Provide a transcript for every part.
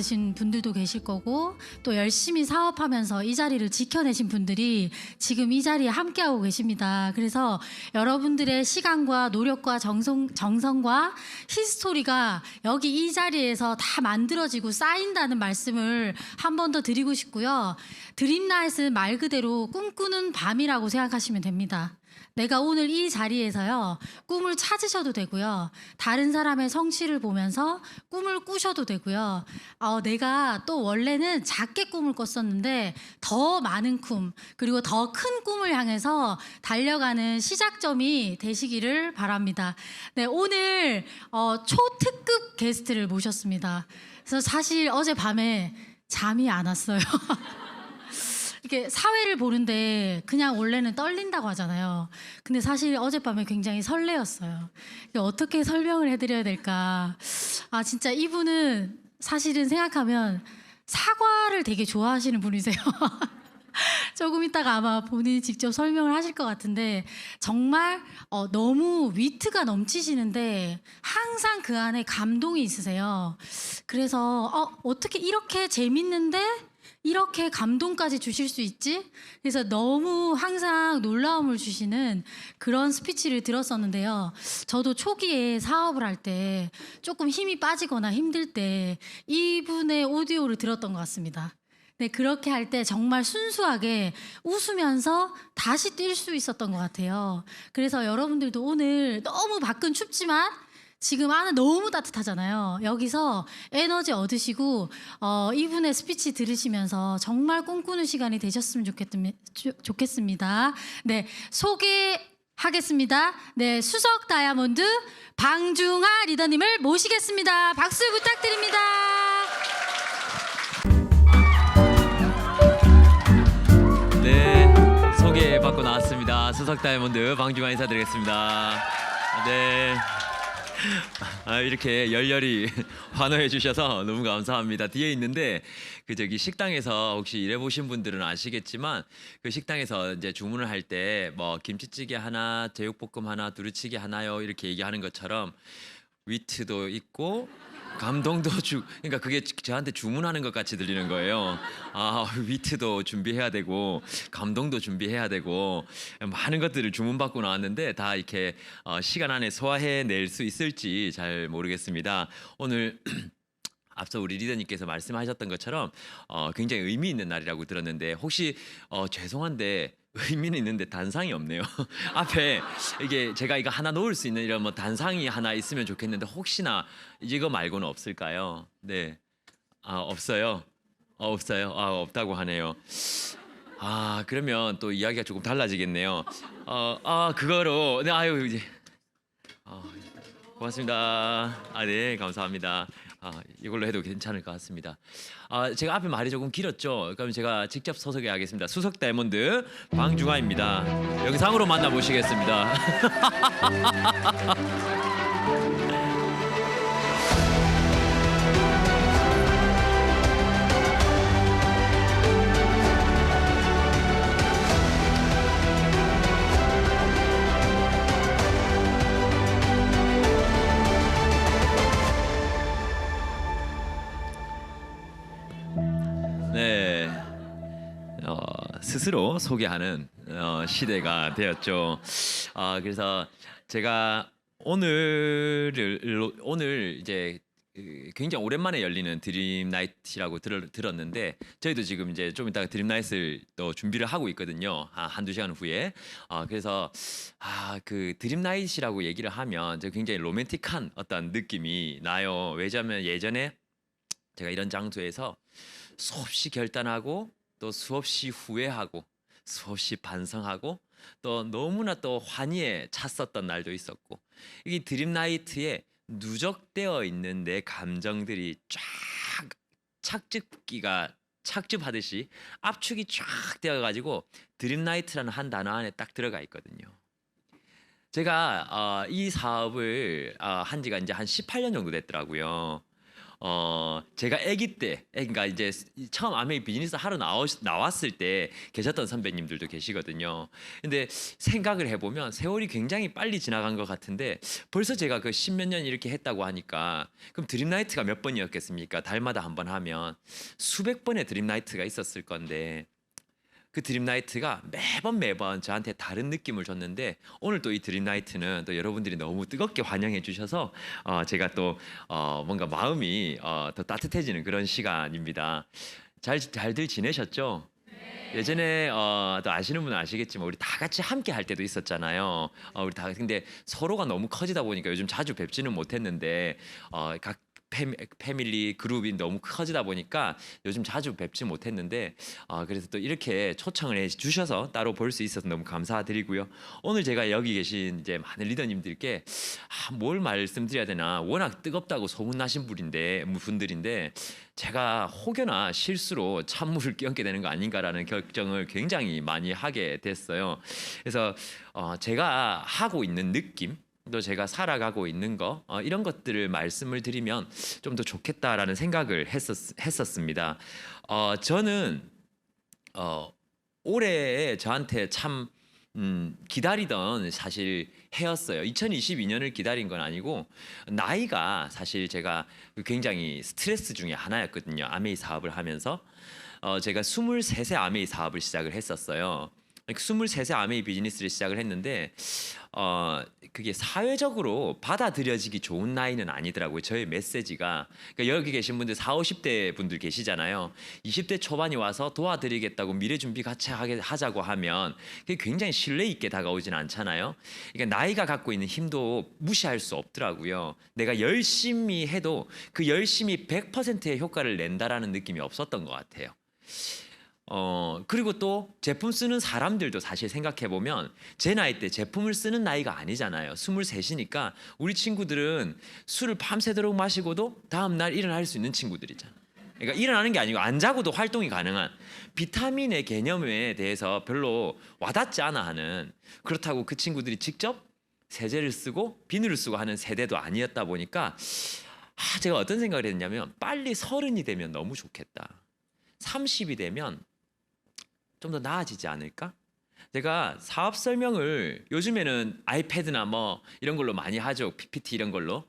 받으신 분들도 계실 거고 또 열심히 사업하면서 이 자리를 지켜내신 분들이 지금 이 자리에 함께하고 계십니다. 그래서 여러분들의 시간과 노력과 정성과 히스토리가 여기 이 자리에서 다 만들어지고 쌓인다는 말씀을 한 번 더 드리고 싶고요. 드림나잇은 말 그대로 꿈꾸는 밤이라고 생각하시면 됩니다. 내가 오늘 이 자리에서요, 꿈을 찾으셔도 되고요. 다른 사람의 성취를 보면서 꿈을 꾸셔도 되고요. 내가 또 원래는 작게 꿈을 꿨었는데 더 많은 꿈, 그리고 더 큰 꿈을 향해서 달려가는 시작점이 되시기를 바랍니다. 네, 오늘 초특급 게스트를 모셨습니다. 그래서 사실 어젯밤에 잠이 안 왔어요. 이렇게 사회를 보는데 그냥 원래는 떨린다고 하잖아요. 근데 사실 어젯밤에 굉장히 설레었어요. 어떻게 설명을 해드려야 될까? 진짜 이분은 사실은 생각하면 사과를 되게 좋아하시는 분이세요. 조금 있다가 아마 본인이 직접 설명을 하실 것 같은데 정말 너무 위트가 넘치시는데 항상 그 안에 감동이 있으세요. 그래서 어떻게 이렇게 재밌는데 이렇게 감동까지 주실 수 있지? 그래서 너무 항상 놀라움을 주시는 그런 스피치를 들었었는데요. 저도 초기에 사업을 할 때 조금 힘이 빠지거나 힘들 때 이분의 오디오를 들었던 것 같습니다. 네, 그렇게 할 때 정말 순수하게 웃으면서 다시 뛸 수 있었던 것 같아요. 그래서 여러분들도 오늘 너무 밖은 춥지만 지금 안은 너무 따뜻하잖아요. 여기서 에너지 얻으시고 이분의 스피치 들으시면서 정말 꿈꾸는 시간이 되셨으면 좋겠습니다. 네, 소개하겠습니다. 네, 수석 다이아몬드 방중하 리더님을 모시겠습니다. 박수 부탁드립니다. 네, 소개받고 나왔습니다. 수석 다이아몬드 방중하 인사드리겠습니다. 네. 이렇게 열렬히 환호해 주셔서 너무 감사합니다. 뒤에 있는데 저기 식당에서 혹시 일해보신 분들은 아시겠지만 그 식당에서 이제 주문을 할 때 뭐 김치찌개 하나, 제육볶음 하나, 두루치기 하나요 이렇게 얘기하는 것처럼 위트도 있고 감동도 그러니까 그게 저한테 주문하는 것 같이 들리는 거예요. 위트도 준비해야 되고 감동도 준비해야 되고 많은 것들을 주문받고 나왔는데 다 이렇게 시간 안에 소화해낼 수 있을지 잘 모르겠습니다. 오늘 앞서 우리 리더님께서 말씀하셨던 것처럼 굉장히 의미 있는 날이라고 들었는데 혹시 죄송한데 의미는 있는데 단상이 없네요. 앞에 이게 제가 이거 하나 놓을 수 있는 이런 뭐 단상이 하나 있으면 좋겠는데 혹시나 이거 말고는 없을까요? 네, 없어요. 없어요. 없다고 하네요. 그러면 또 이야기가 조금 달라지겠네요. 그거로 네, 이제 고맙습니다. 네, 감사합니다. 이걸로 해도 괜찮을 것 같습니다. 제가 앞에 말이 조금 길었죠. 그럼 제가 직접 소개하겠습니다. 수석 다이아몬드 방중하입니다. 영상으로 만나보시겠습니다. 네, 스스로 소개하는 시대가 되었죠. 그래서 제가 오늘 이제 굉장히 오랜만에 열리는 드림나잇이라고 들었는데 저희도 지금 이제 좀 이따가 드림나잇을 또 준비를 하고 있거든요. 한두 시간 후에. 그래서 그 드림나잇이라고 얘기를 하면 저 굉장히 로맨틱한 어떤 느낌이 나요. 왜냐하면 예전에 제가 이런 장소에서 수없이 결단하고 또 수없이 후회하고 수없이 반성하고 또 너무나 또 환희에 찼었던 날도 있었고 이 드림나이트에 누적되어 있는 내 감정들이 쫙 착즙하듯이 압축이 쫙 되어가지고 드림나이트라는 한 단어 안에 딱 들어가 있거든요. 제가 이 사업을 한 지가 이제 한 18년 정도 됐더라고요. 제가 아기 때, 그러니까 이제 처음 아메이 비즈니스 하러 나왔을 때 계셨던 선배님들도 계시거든요. 근데 생각을 해보면 세월이 굉장히 빨리 지나간 것 같은데 벌써 제가 그 십몇 년 이렇게 했다고 하니까 그럼 드림나이트가 몇 번이었겠습니까? 달마다 한 번 하면 수백 번의 드림나이트가 있었을 건데 그 드림나이트가 매번 저한테 다른 느낌을 줬는데 오늘 또 이 드림나이트는 또 여러분들이 너무 뜨겁게 환영해 주셔서 제가 또 뭔가 마음이 더 따뜻해지는 그런 시간입니다. 잘들 지내셨죠? 예전에 또 아시는 분은 아시겠지만 우리 다 같이 함께 할 때도 있었잖아요. 우리 다 근데 서로가 너무 커지다 보니까 요즘 자주 뵙지는 못했는데 각 패밀리 그룹이 너무 커지다 보니까 요즘 자주 뵙지 못했는데 그래서 또 이렇게 초청을 해 주셔서 따로 볼 수 있어서 너무 감사드리고요. 오늘 제가 여기 계신 이제 많은 리더님들께 뭘 말씀드려야 되나 워낙 뜨겁다고 소문나신 분들인데 제가 혹여나 실수로 찬물을 끼얹게 되는 거 아닌가라는 걱정을 굉장히 많이 하게 됐어요. 그래서 제가 하고 있는 느낌 또 제가 살아가고 있는 거 이런 것들을 말씀을 드리면 좀 더 좋겠다라는 생각을 했었습니다. 저는 올해 저한테 참 기다리던 사실 해였어요. 2022년을 기다린 건 아니고 나이가 사실 제가 굉장히 스트레스 중에 하나였거든요. 아메이 사업을 하면서 제가 23세 아메이 사업을 시작을 했었어요. 23세 아메이 비즈니스를 시작을 했는데 그게 사회적으로 받아들여지기 좋은 나이는 아니더라고요. 저의 메시지가. 그러니까 여기 계신 분들 40, 50대 분들 계시잖아요. 20대 초반이 와서 도와드리겠다고 미래 준비 같이 하자고 하면 그게 굉장히 신뢰 있게 다가오진 않잖아요. 그러니까 나이가 갖고 있는 힘도 무시할 수 없더라고요. 내가 열심히 해도 그 열심히 100%의 효과를 낸다라는 느낌이 없었던 것 같아요. 그리고 또 제품 쓰는 사람들도 사실 생각해 보면 제 나이 때 제품을 쓰는 나이가 아니잖아요. 23이니까 우리 친구들은 술을 밤새도록 마시고도 다음날 일어날 수 있는 친구들이잖아요. 그러니까 일어나는 게 아니고 안 자고도 활동이 가능한 비타민의 개념에 대해서 별로 와닿지 않아 하는 그렇다고 그 친구들이 직접 세제를 쓰고 비누를 쓰고 하는 세대도 아니었다 보니까 제가 어떤 생각을 했냐면 빨리 30이 되면 너무 좋겠다. 30이 되면 좀 더 나아지지 않을까? 제가 사업 설명을 요즘에는 아이패드나 뭐 이런 걸로 많이 하죠. PPT 이런 걸로.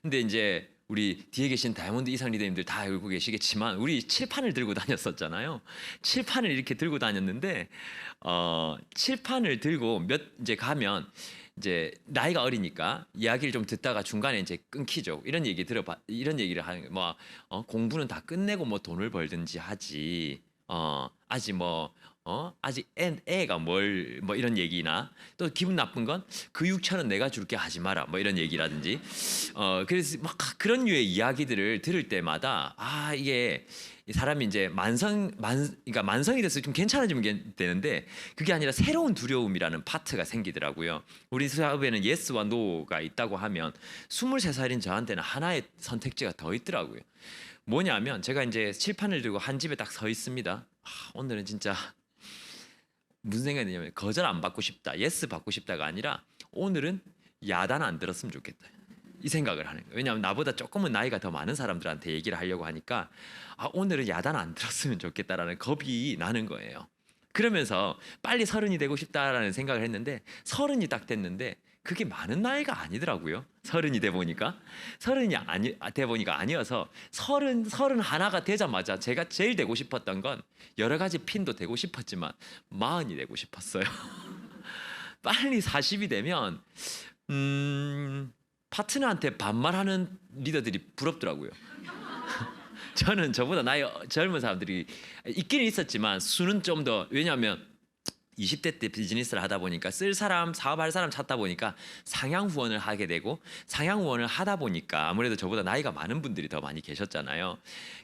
근데 이제 우리 뒤에 계신 다이아몬드 이상 리더님들 다 알고 계시겠지만 우리 칠판을 들고 다녔었잖아요. 칠판을 이렇게 들고 다녔는데 칠판을 들고 이제 가면 이제 나이가 어리니까 이야기를 좀 듣다가 중간에 이제 끊기죠. 이런 얘기를 하는 뭐 공부는 다 끝내고 뭐 돈을 벌든지 하지. 아직 아직 애가 뭐 이런 얘기나 또 기분 나쁜 건 그 6천원 내가 줄게 하지 마라 뭐 이런 얘기라든지 그래서 막 그런 류의 이야기들을 들을 때마다 이게 이 사람이 이제 그러니까 만성이 돼서 좀 괜찮아지면 되는데 그게 아니라 새로운 두려움이라는 파트가 생기더라고요. 우리 사업에는 예스와 노가 있다고 하면 23살인 저한테는 하나의 선택지가 더 있더라고요. 뭐냐면 제가 이제 칠판을 들고 한 집에 딱 서 있습니다. 오늘은 진짜 무슨 생각이 드냐면 거절 안 받고 싶다, 예스 받고 싶다가 아니라 오늘은 야단 안 들었으면 좋겠다. 이 생각을 하는 거예요. 왜냐하면 나보다 조금은 나이가 더 많은 사람들한테 얘기를 하려고 하니까 오늘은 야단 안 들었으면 좋겠다라는 겁이 나는 거예요. 그러면서 빨리 30이 되고 싶다라는 생각을 했는데 30이 딱 됐는데 그게 많은 나이가 아니더라고요. 30이 돼 보니까 돼 보니까 아니어서 31가 되자마자 제가 제일 되고 싶었던 건 여러 가지 핀도 되고 싶었지만 40이 되고 싶었어요. 빨리 40이 되면 파트너한테 반말하는 리더들이 부럽더라고요. 저는 저보다 나이 젊은 사람들이 있기는 있었지만 수는 좀 더 왜냐하면 20대 때 비즈니스를 하다 보니까 쓸 사람, 사업할 사람 찾다 보니까 상향 후원을 하게 되고 상향 후원을 하다 보니까 아무래도 저보다 나이가 많은 분들이 더 많이 계셨잖아요.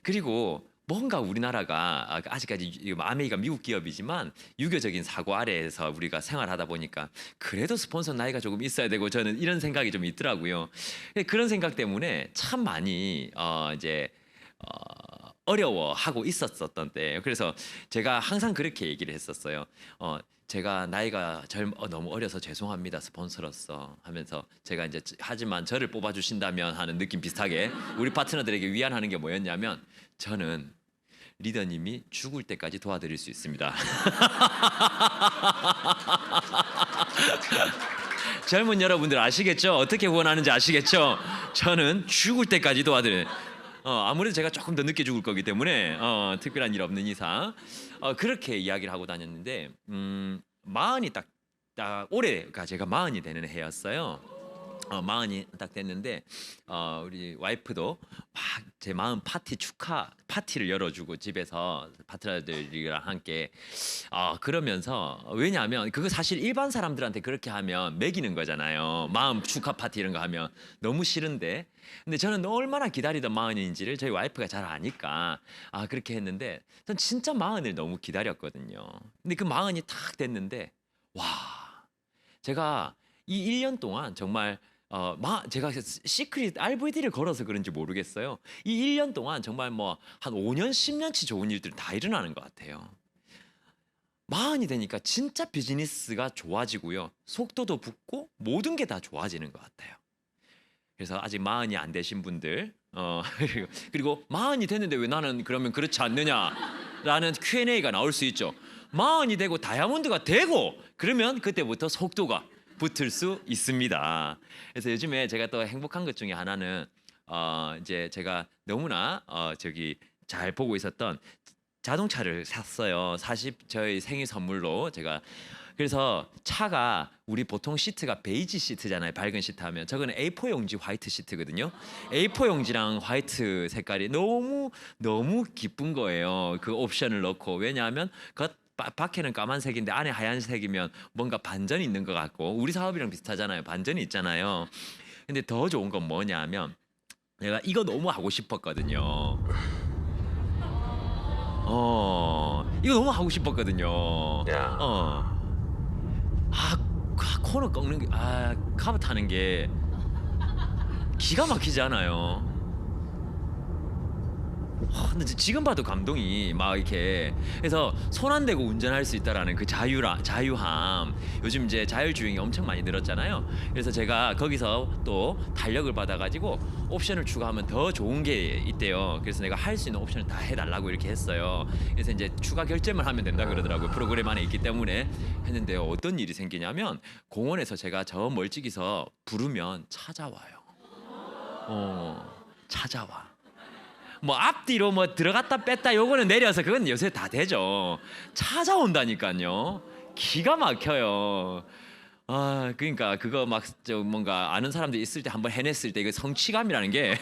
그리고 뭔가 우리나라가 아직까지 아메이가 미국 기업이지만 유교적인 사고 아래에서 우리가 생활하다 보니까 그래도 스폰서 나이가 조금 있어야 되고 저는 이런 생각이 좀 있더라고요. 그런 생각 때문에 참 많이 이제 어려워하고 있었던 때예요. 그래서 제가 항상 그렇게 얘기를 했었어요. 제가 나이가 너무 어려서 죄송합니다, 스폰서로서 하면서 제가 이제 하지만 저를 뽑아주신다면 하는 느낌 비슷하게 우리 파트너들에게 위안하는 게 뭐였냐면 저는 리더님이 죽을 때까지 도와드릴 수 있습니다. 젊은 여러분들 아시겠죠? 어떻게 후원하는지 아시겠죠? 저는 죽을 때까지 도와드려요. 아무래도 제가 조금 더 늦게 죽을 거기 때문에 특별한 일 없는 이상 그렇게 이야기를 하고 다녔는데 마흔이 딱 올해가 제가 마흔이 되는 해였어요. 마흔이 딱 됐는데 우리 와이프도 막 제 마흔 파티 축하 파티를 열어주고 집에서 파트너들이랑 함께 그러면서 왜냐하면 그거 사실 일반 사람들한테 그렇게 하면 매기는 거잖아요. 마흔 축하 파티 이런 거 하면 너무 싫은데 근데 저는 얼마나 기다리던 마흔인지를 저희 와이프가 잘 아니까 그렇게 했는데 전 진짜 마흔을 너무 기다렸거든요. 근데 그 마흔이 딱 됐는데 와 제가 이 1년 동안 정말 제가 시크릿 RVD를 걸어서 그런지 모르겠어요. 이 1년 동안 정말 뭐 한 5년, 10년치 좋은 일들이 다 일어나는 것 같아요. 마흔이 되니까 진짜 비즈니스가 좋아지고요. 속도도 붙고 모든 게 다 좋아지는 것 같아요. 그래서 아직 마흔이 안 되신 분들 그리고 마흔이 됐는데 왜 나는 그러면 그렇지 않느냐라는 Q&A가 나올 수 있죠. 마흔이 되고 다이아몬드가 되고 그러면 그때부터 속도가 붙을 수 있습니다. 그래서 요즘에 제가 또 행복한 것 중에 하나는 이제 제가 너무나 잘 보고 있었던 자동차를 샀어요. 저희 생일 선물로 제가 그래서 차가 우리 보통 시트가 베이지 시트잖아요. 밝은 시트 하면 저거는 A4 용지 화이트 시트거든요. A4 용지랑 화이트 색깔이 너무 너무 기쁜 거예요. 그 옵션을 넣고 왜냐하면 밖에는 까만색인데 안에 하얀색이면 뭔가 반전이 있는 것 같고 우리 사업이랑 비슷하잖아요. 반전이 있잖아요. 근데 더 좋은 건 뭐냐면 내가 이거 너무 하고 싶었거든요. 이거 너무 하고 싶었거든요. 야. 코너 꺾는 게 카브 타는 게 기가 막히지 않아요? 근데 지금 봐도 감동이 막 이렇게 그래서 손 안 대고 운전할 수 있다라는 그 자유함 요즘 이제 자율주행이 엄청 많이 늘었잖아요. 그래서 제가 거기서 또 탄력을 받아가지고 옵션을 추가하면 더 좋은 게 있대요. 그래서 내가 할 수 있는 옵션을 다 해달라고 이렇게 했어요. 그래서 이제 추가 결제만 하면 된다 그러더라고요. 프로그램 안에 있기 때문에 했는데 어떤 일이 생기냐면 공원에서 제가 저 멀찍이서 부르면 찾아와요. 찾아와. 뭐 앞뒤로 뭐 들어갔다 뺐다 요거는 내려서 그건 요새 다 되죠. 찾아온다니까요. 기가 막혀요. 그러니까 그거 막 뭔가 아는 사람들 있을 때 한번 해냈을 때 이거 성취감이라는 게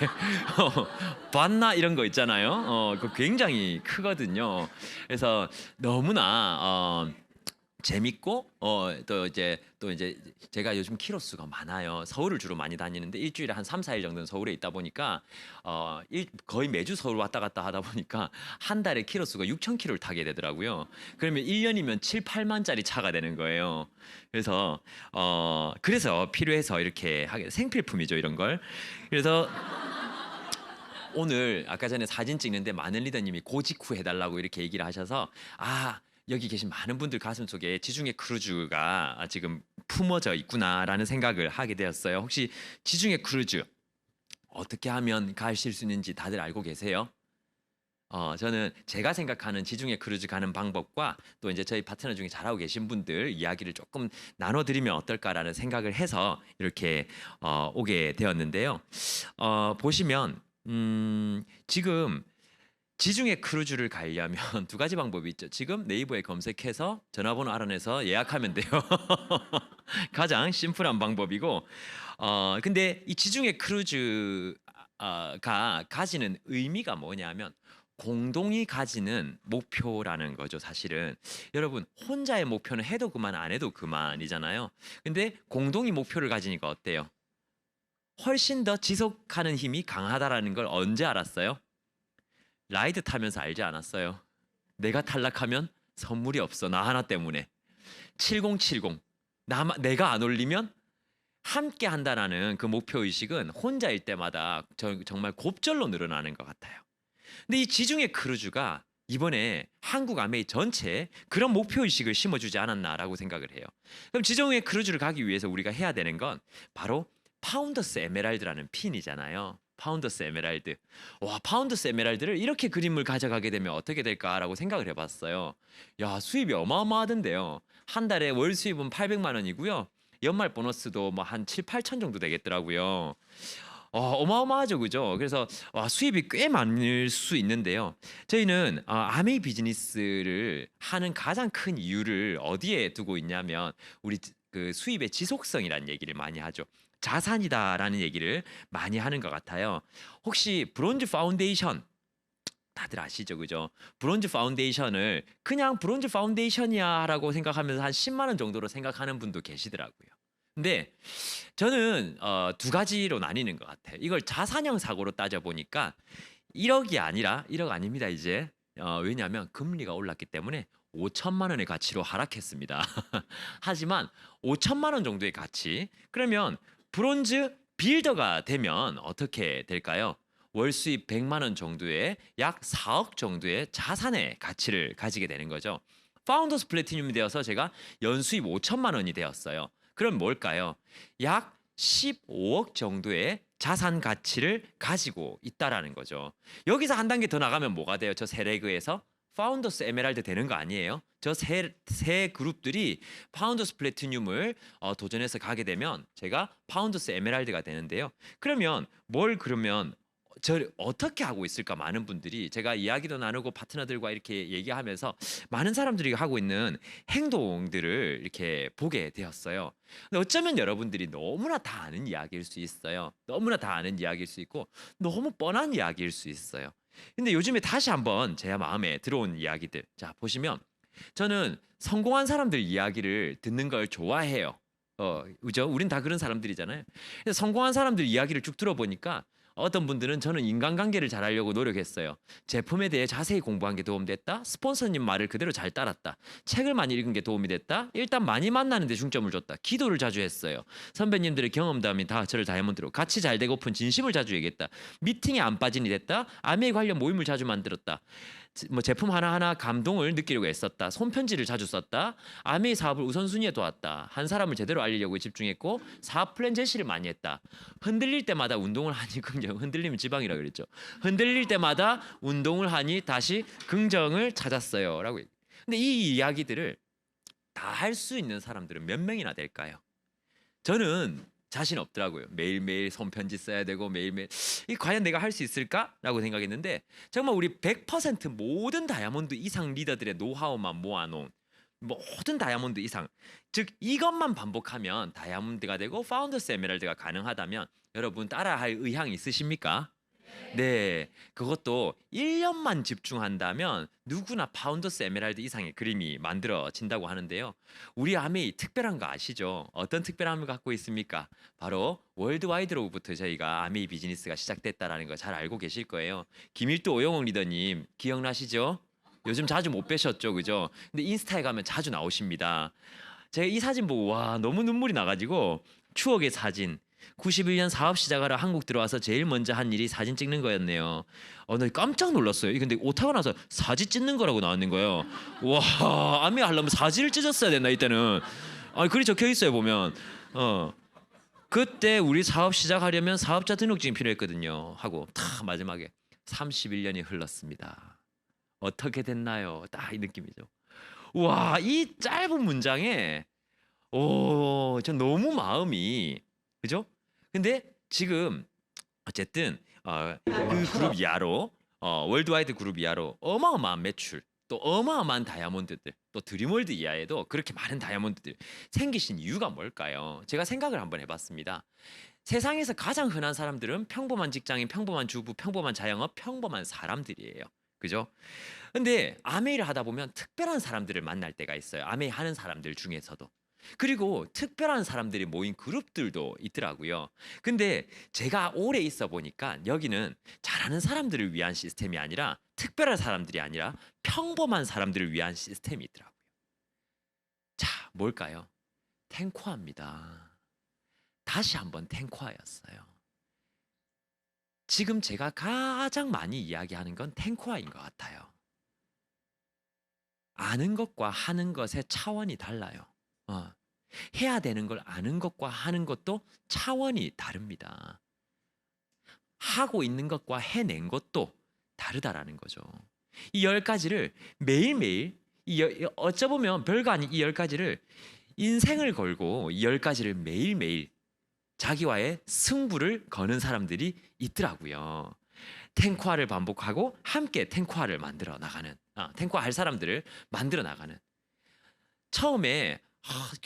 봤나 이런 거 있잖아요. 그 굉장히 크거든요. 그래서 너무나 재밌고 또 이제 제가 요즘 키로수가 많아요. 서울을 주로 많이 다니는데 일주일에 한 3, 4일 정도는 서울에 있다 보니까 거의 매주 서울 왔다 갔다 하다 보니까 한 달에 키로수가 6,000km를 타게 되더라고요. 그러면 1년이면 7, 8만짜리 차가 되는 거예요. 그래서 필요해서 이렇게 하게 생필품이죠, 이런 걸. 그래서 오늘 아까 전에 사진 찍는데 많은 리더님이 고직후 해달라고 이렇게 얘기를 하셔서 여기 계신 많은 분들 가슴 속에 지중해 크루즈가 지금 품어져 있구나라는 생각을 하게 되었어요. 혹시 지중해 크루즈 어떻게 하면 가실 수 있는지 다들 알고 계세요? 저는 제가 생각하는 지중해 크루즈 가는 방법과 또 이제 저희 파트너 중에 잘하고 계신 분들 이야기를 조금 나눠드리면 어떨까라는 생각을 해서 이렇게 오게 되었는데요. 보시면 지금 지중해 크루즈를 가려면 두 가지 방법이 있죠. 지금 네이버에 검색해서 전화번호 알아내서 예약하면 돼요. 가장 심플한 방법이고 근데 이 지중해 크루즈가 가지는 의미가 뭐냐면 공동이 가지는 목표라는 거죠. 사실은 여러분 혼자의 목표는 해도 그만 안 해도 그만이잖아요. 근데 공동이 목표를 가지니까 어때요? 훨씬 더 지속하는 힘이 강하다라는 걸 언제 알았어요? 라이드 타면서 알지 않았어요? 내가 탈락하면 선물이 없어. 나 하나 때문에. 7070. 내가 안 올리면 함께 한다라는 그 목표 의식은 혼자일 때마다 정말 곱절로 늘어나는 것 같아요. 근데 이 지중해 크루즈가 이번에 한국 아메이 전체에 그런 목표의식을 심어주지 않았나라고 생각을 해요. 그럼 지중해 크루즈를 가기 위해서 우리가 해야 되는 건 바로 파운더스 에메랄드라는 핀이잖아요. 파운더스 에메랄드. 와, 파운더스 에메랄드를 이렇게 그림을 가져가게 되면 어떻게 될까라고 생각을 해봤어요. 야, 수입이 어마어마하던데요. 한 달에 월 수입은 800만 원이고요. 연말 보너스도 뭐 한 7, 8천 정도 되겠더라고요. 어마어마하죠, 그죠? 그래서 수입이 꽤 많을 수 있는데요. 저희는 아메이 비즈니스를 하는 가장 큰 이유를 어디에 두고 있냐면 우리 그 수입의 지속성이라는 얘기를 많이 하죠. 자산이다라는 얘기를 많이 하는 것 같아요. 혹시 브론즈 파운데이션 다들 아시죠, 그죠? 브론즈 파운데이션을 그냥 브론즈 파운데이션이야라고 생각하면서 한 10만 원 정도로 생각하는 분도 계시더라고요. 근데 저는 두 가지로 나뉘는 것 같아요. 이걸 자산형 사고로 따져 보니까 1억이 아니라 1억 아닙니다 이제. 왜냐하면 금리가 올랐기 때문에 5천만 원의 가치로 하락했습니다. 하지만 5천만 원 정도의 가치. 그러면 브론즈 빌더가 되면 어떻게 될까요? 월 수입 100만 원 정도의 약 4억 정도의 자산의 가치를 가지게 되는 거죠. 파운더스 플래티늄이 되어서 제가 연수입 5천만 원이 되었어요. 그럼 뭘까요? 약 15억 정도의 자산 가치를 가지고 있다라는 거죠. 여기서 한 단계 더 나가면 뭐가 돼요? 저 세 레그에서 파운더스 에메랄드 되는 거 아니에요? 저 세 그룹들이 파운더스 플래티늄을 도전해서 가게 되면 제가 파운더스 에메랄드가 되는데요. 그러면 그러면 저 어떻게 하고 있을까? 많은 분들이 제가 이야기도 나누고 파트너들과 이렇게 얘기하면서 많은 사람들이 하고 있는 행동들을 이렇게 보게 되었어요. 근데 어쩌면 여러분들이 너무나 다 아는 이야기일 수 있어요. 너무나 다 아는 이야기일 수 있고 너무 뻔한 이야기일 수 있어요. 근데 요즘에 다시 한번 제 마음에 들어온 이야기들. 자, 보시면 저는 성공한 사람들 이야기를 듣는 걸 좋아해요. 그죠? 우린 다 그런 사람들이잖아요. 그래서 성공한 사람들 이야기를 쭉 들어보니까 어떤 분들은 저는 인간관계를 잘하려고 노력했어요. 제품에 대해 자세히 공부한 게 도움됐다. 스폰서님 말을 그대로 잘 따랐다. 책을 많이 읽은 게 도움이 됐다. 일단 많이 만나는 데 중점을 줬다. 기도를 자주 했어요. 선배님들의 경험담이 다 저를 다이아몬드로 같이 잘 되고픈 진심을 자주 얘기했다. 미팅에 안 빠진이 됐다. 아메이 관련 모임을 자주 만들었다. 뭐 제품 하나하나 감동을 느끼려고 애썼다. 손편지를 자주 썼다. 아메이 사업을 우선순위에 둬왔다. 한 사람을 제대로 알리려고 집중했고 사업 플랜 제시를 많이 했다. 흔들릴 때마다 운동을 하니 긍정. 흔들리면 지방이라 그랬죠. 흔들릴 때마다 운동을 하니 다시 긍정을 찾았어요. 라고. 근데 이 이야기들을 다 할 수 있는 사람들은 몇 명이나 될까요? 저는 자신 없더라고요. 매일매일 손편지 써야 되고 매일매일 이 과연 내가 할 수 있을까라고 생각했는데 정말 우리 100% 모든 다이아몬드 이상 리더들의 노하우만 모아놓은 모든 다이아몬드 이상, 즉 이것만 반복하면 다이아몬드가 되고 파운더스 에메랄드가 가능하다면 여러분 따라할 의향이 있으십니까? 네, 그것도 1년만 집중한다면 누구나 파운더스 에메랄드 이상의 그림이 만들어진다고 하는데요. 우리 아메이 특별한 거 아시죠? 어떤 특별함을 갖고 있습니까? 바로 월드와이드로부터 저희가 아메이 비즈니스가 시작됐다라는 거 잘 알고 계실 거예요. 김일도 오영옥 리더님 기억나시죠? 요즘 자주 못 뵈셨죠, 그죠? 근데 인스타에 가면 자주 나오십니다. 제가 이 사진 보고 와 너무 눈물이 나가지고 추억의 사진. 91년 사업 시작하러 한국 들어와서 제일 먼저 한 일이 사진 찍는 거였네요. 나 깜짝 놀랐어요. 근데 오타가 나서 사진 찍는 거라고 나왔는 거예요. 와, 아미 하려면 사진을 찢었어야 됐나 이때는. 글이 적혀 있어요 보면. 그때 우리 사업 시작하려면 사업자 등록증이 필요했거든요. 하고 다 마지막에 31년이 흘렀습니다. 어떻게 됐나요? 딱 이 느낌이죠. 와, 이 짧은 문장에 전 너무 마음이 그죠? 근데 지금 어쨌든 그 그룹 이하로 월드와이드 그룹 이하로 어마어마한 매출 또 어마어마한 다이아몬드들 또 드림월드 이하에도 그렇게 많은 다이아몬드들 생기신 이유가 뭘까요? 제가 생각을 한번 해봤습니다. 세상에서 가장 흔한 사람들은 평범한 직장인, 평범한 주부, 평범한 자영업, 평범한 사람들이에요. 그죠? 근데 아메이를 하다 보면 특별한 사람들을 만날 때가 있어요. 아메이 하는 사람들 중에서도. 그리고 특별한 사람들이 모인 그룹들도 있더라고요. 근데 제가 오래 있어 보니까 여기는 잘하는 사람들을 위한 시스템이 아니라 특별한 사람들이 아니라 평범한 사람들을 위한 시스템이 있더라고요. 자, 뭘까요? 탱코아입니다. 다시 한번 탱코아였어요. 지금 제가 가장 많이 이야기하는 건 탱코아인 것 같아요. 아는 것과 하는 것의 차원이 달라요. 해야 되는 걸 아는 것과 하는 것도 차원이 다릅니다. 하고 있는 것과 해낸 것도 다르다라는 거죠. 이 10가지를 매일매일 어쩌보면 별거 아닌 이 10가지를 인생을 걸고 이 10가지를 매일매일 자기와의 승부를 거는 사람들이 있더라고요. 탱코아를 반복하고 함께 탱코아를 만들어 나가는, 탱코아 할 사람들을 만들어 나가는. 처음에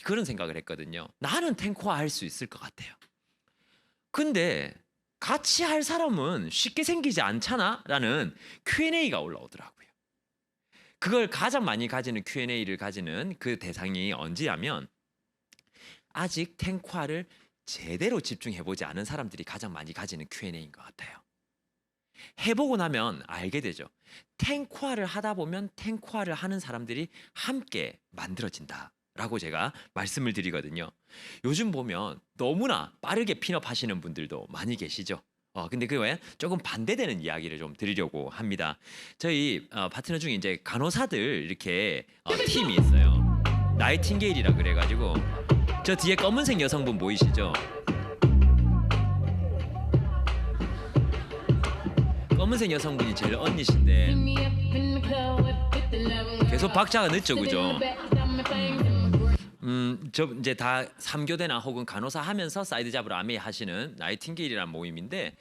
그런 생각을 했거든요. 나는 탱코아 할 수 있을 것 같아요. 근데 같이 할 사람은 쉽게 생기지 않잖아? 라는 Q&A가 올라오더라고요. 그걸 가장 많이 가지는 Q&A를 가지는 그 대상이 언제냐면 아직 탱코아를 제대로 집중해보지 않은 사람들이 가장 많이 가지는 Q&A인 것 같아요. 해보고 나면 알게 되죠. 탱코아를 하다 보면 탱코아를 하는 사람들이 함께 만들어진다 라고 제가 말씀을 드리거든요. 요즘 보면 너무나 빠르게 핀업 하시는 분들도 많이 계시죠. 근데 그거에 조금 반대되는 이야기를 좀 드리려고 합니다. 저희 파트너 중에 이제 간호사들 이렇게 팀이 있어요. 나이팅게일이라 그래가지고 저 뒤에 검은색 여성분 보이시죠? 검은색 여성분이 제일 언니신데 계속 박자가 늦죠, 그죠? 저 이제 다 3교대나 혹은 간호사 하면서 사이드 잡으로 아메이 하시는 나이팅게일이라는 모임인데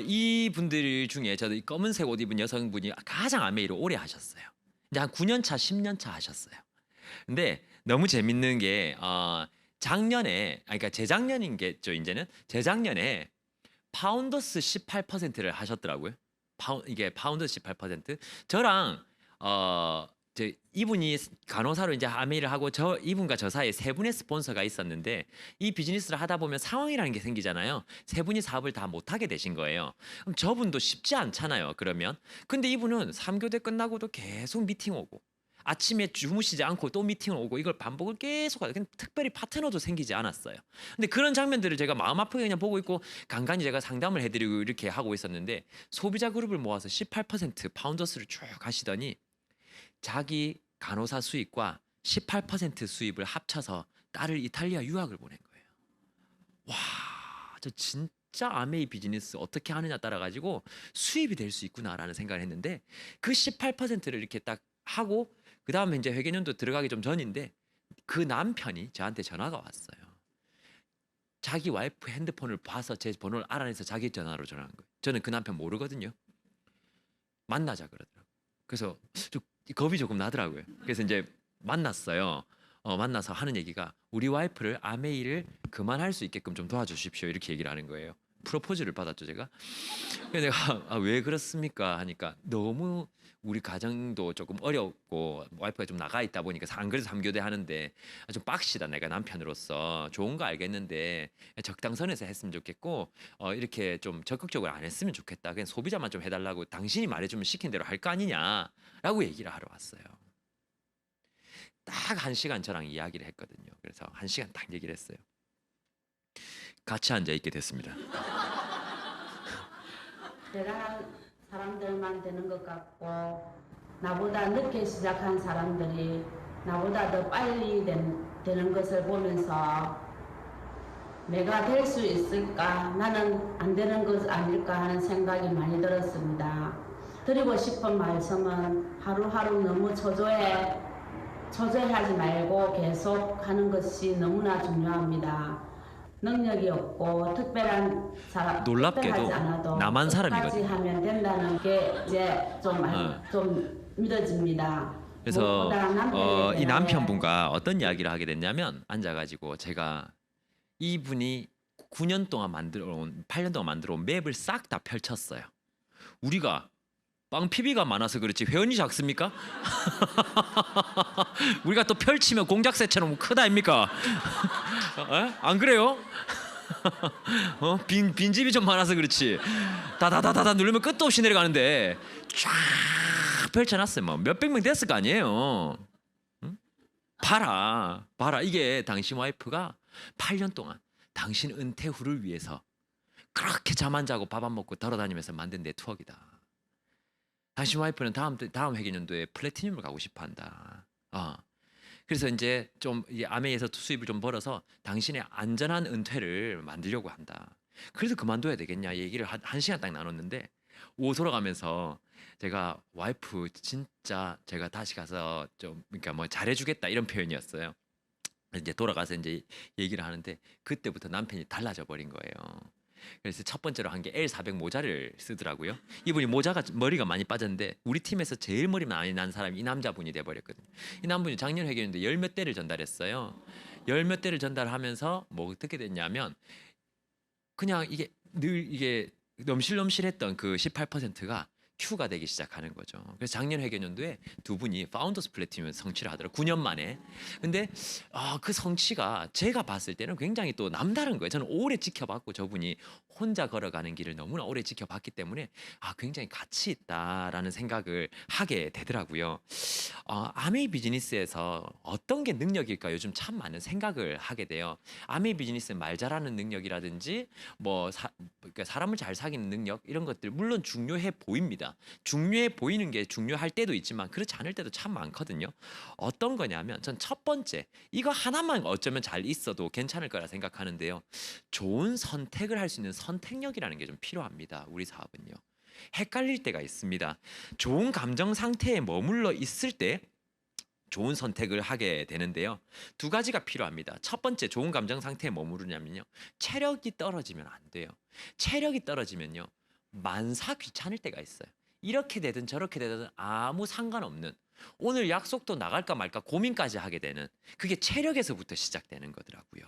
이 분들 중에 저도 이 검은색 옷 입은 여성분이 가장 아메이를 오래 하셨어요. 이제 한 9년 차, 10년 차 하셨어요. 근데 너무 재밌는 게 작년에, 그러니까 재작년인겠죠. 이제는 재작년에 파운더스 18%를 하셨더라고요. 이게 파운더스 18%. 저랑 이분이 간호사로 이제 아메이를 하고 이분과 저 사이에 세 분의 스폰서가 있었는데 이 비즈니스를 하다 보면 상황이라는 게 생기잖아요. 세 분이 사업을 다 못하게 되신 거예요. 그럼 저분도 쉽지 않잖아요. 그러면 근데 이분은 3교대 끝나고도 계속 미팅 오고 아침에 주무시지 않고 또 미팅을 오고 이걸 반복을 계속 하고 특별히 파트너도 생기지 않았어요. 근데 그런 장면들을 제가 마음 아프게 그냥 보고 있고 간간히 제가 상담을 해드리고 이렇게 하고 있었는데 소비자 그룹을 모아서 18% 파운더스를 쭉 하시더니 자기 간호사 수입과 18% 수입을 합쳐서 딸을 이탈리아 유학을 보낸 거예요. 와, 저 진짜 아메이 비즈니스 어떻게 하느냐 따라 가지고 수입이 될 수 있구나라는 생각을 했는데 그 18%를 이렇게 딱 하고 그 다음에 이제 회계연도 들어가기 좀 전인데 그 남편이 저한테 전화가 왔어요. 자기 와이프 핸드폰을 봐서 제 번호를 알아내서 자기 전화로 전화한 거예요. 저는 그 남편 모르거든요. 만나자 그러더라고요. 그래서 좀 겁이 조금 나더라고요. 그래서 이제 만났어요. 만나서 하는 얘기가 우리 와이프를 아메이를 그만할 수 있게끔 좀 도와주십시오. 이렇게 얘기를 하는 거예요. 프로포즈를 받았죠 제가. 그래서 내가 왜 그렇습니까 하니까 너무 우리 가정도 조금 어렵고 와이프가 좀 나가 있다 보니까 안 그래도 3교대 하는데 좀 빡시다 내가 남편으로서 좋은 거 알겠는데 적당선에서 했으면 좋겠고 이렇게 좀 적극적으로 안 했으면 좋겠다. 그냥 소비자만 좀 해달라고 당신이 말해주면 시킨 대로 할 거 아니냐라고 얘기를 하러 왔어요. 딱 1시간 저랑 이야기를 했거든요. 그래서 1시간 딱 얘기를 했어요. 같이 앉아 있게 됐습니다. 대단한 사람들만 되는 것 같고 나보다 늦게 시작한 사람들이 나보다 더 빨리 되는 것을 보면서 내가 될 수 있을까? 나는 안 되는 것 아닐까 하는 생각이 많이 들었습니다. 드리고 싶은 말씀은 하루하루 너무 초조해하지 말고 계속 하는 것이 너무나 중요합니다. 능력이 없고 특별한 사람, 놀랍게도 특별하지 않아도 남한 사람이거든요. 끝까지 하면 된다는 게 이제 좀 믿어집니다. 그래서 무엇보다 남편에 이 대해 남편분과 어떤 이야기를 하게 됐냐면 앉아가지고 제가 이분이 9년 동안 만들어온 8년 동안 만들어온 맵을 싹 다 펼쳤어요. 우리가 빵 PB가 많아서 그렇지 회원이 작습니까? 우리가 또 펼치면 공작새처럼 크다 아닙니까? 안 그래요? 빈집이 좀 많아서 그렇지 다다다다다 누르면 끝도 없이 내려가는데 쫙 펼쳐놨어요. 뭐 몇백 명 됐을 거 아니에요. 응? 봐라 이게 당신 와이프가 8년 동안 당신 은퇴 후를 위해서 그렇게 잠 안 자고 밥 안 먹고 돌아다니면서 만든 네트워크이다. 당신 와이프는 다음 회계년도에 플래티늄을 가고 싶어한다. 그래서 이제 좀 이 아메이에서 수입을 좀 벌어서 당신의 안전한 은퇴를 만들려고 한다. 그래서 그만둬야 되겠냐 얘기를 한 시간 딱 나눴는데 오후 돌아가면서 제가 와이프 진짜 제가 다시 가서 좀 그러니까 뭐 잘해주겠다 이런 표현이었어요. 이제 돌아가서 이제 얘기를 하는데 그때부터 남편이 달라져 버린 거예요. 그래서 첫 번째로 한 게 L400 모자를 쓰더라고요. 이분이 머리가 많이 빠졌는데 우리 팀에서 제일 머리 많이 난 사람이 이 남자분이 돼 버렸거든요. 이 남분이 작년 회계였는데 열 몇 대를 전달했어요. 열 몇 대를 전달하면서 뭐 어떻게 됐냐면 그냥 이게 늘 이게 넘실넘실했던 그 18%가 Q가 되기 시작하는 거죠. 그래서 작년 회계연도에 두 분이 파운더스 플래티늄 성취를 하더라고요. 9년 만에. 근데 그 성취가 제가 봤을 때는 굉장히 또 남다른 거예요. 저는 오래 지켜봤고 저분이 혼자 걸어가는 길을 너무나 오래 지켜봤기 때문에 굉장히 가치 있다라는 생각을 하게 되더라고요. 아메이 비즈니스에서 어떤 게 능력일까 요즘 참 많은 생각을 하게 돼요. 아메이 비즈니스 말 잘하는 능력이라든지 그러니까 사람을 잘 사귀는 능력 이런 것들 물론 중요해 보입니다. 중요해 보이는 게 중요할 때도 있지만 그렇지 않을 때도 참 많거든요. 어떤 거냐면 전 첫 번째 이거 하나만 어쩌면 잘 있어도 괜찮을 거라 생각하는데요. 좋은 선택을 할 수 있는 선택력이라는 게 좀 필요합니다. 우리 사업은요. 헷갈릴 때가 있습니다. 좋은 감정 상태에 머물러 있을 때 좋은 선택을 하게 되는데요. 두 가지가 필요합니다. 첫 번째 좋은 감정 상태에 머무르냐면요. 체력이 떨어지면 안 돼요. 체력이 떨어지면요. 만사 귀찮을 때가 있어요. 이렇게 되든 저렇게 되든 아무 상관없는 오늘 약속도 나갈까 말까 고민까지 하게 되는 그게 체력에서부터 시작되는 거더라고요.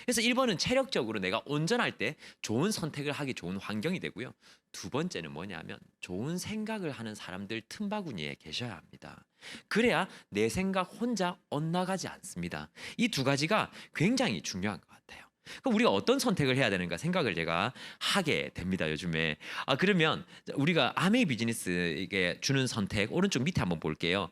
그래서 1번은 체력적으로 내가 온전할 때 좋은 선택을 하기 좋은 환경이 되고요. 두 번째는 뭐냐면 좋은 생각을 하는 사람들 틈바구니에 계셔야 합니다. 그래야 내 생각 혼자 엇나가지 않습니다. 이 두 가지가 굉장히 중요한 것 같아요. 그럼 우리가 어떤 선택을 해야 되는가 생각을 제가 하게 됩니다. 요즘에. 그러면 우리가 아메이 비즈니스에게 주는 선택 오른쪽 밑에 한번 볼게요.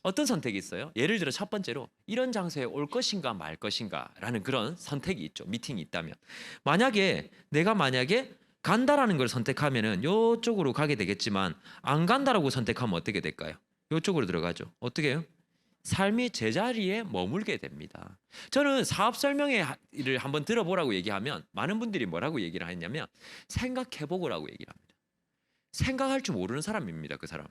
어떤 선택이 있어요? 예를 들어 첫 번째로 이런 장소에 올 것인가 말 것인가라는 그런 선택이 있죠. 미팅이 있다면. 내가 만약에 간다라는 걸 선택하면은 이쪽으로 가게 되겠지만 안 간다라고 선택하면 어떻게 될까요? 이쪽으로 들어가죠. 어떻게 해요? 삶이 제자리에 머물게 됩니다. 저는 사업 설명회를 한번 들어보라고 얘기하면 많은 분들이 뭐라고 얘기를 하냐면 생각해보고라고 얘기를 합니다. 생각할 줄 모르는 사람입니다. 그 사람.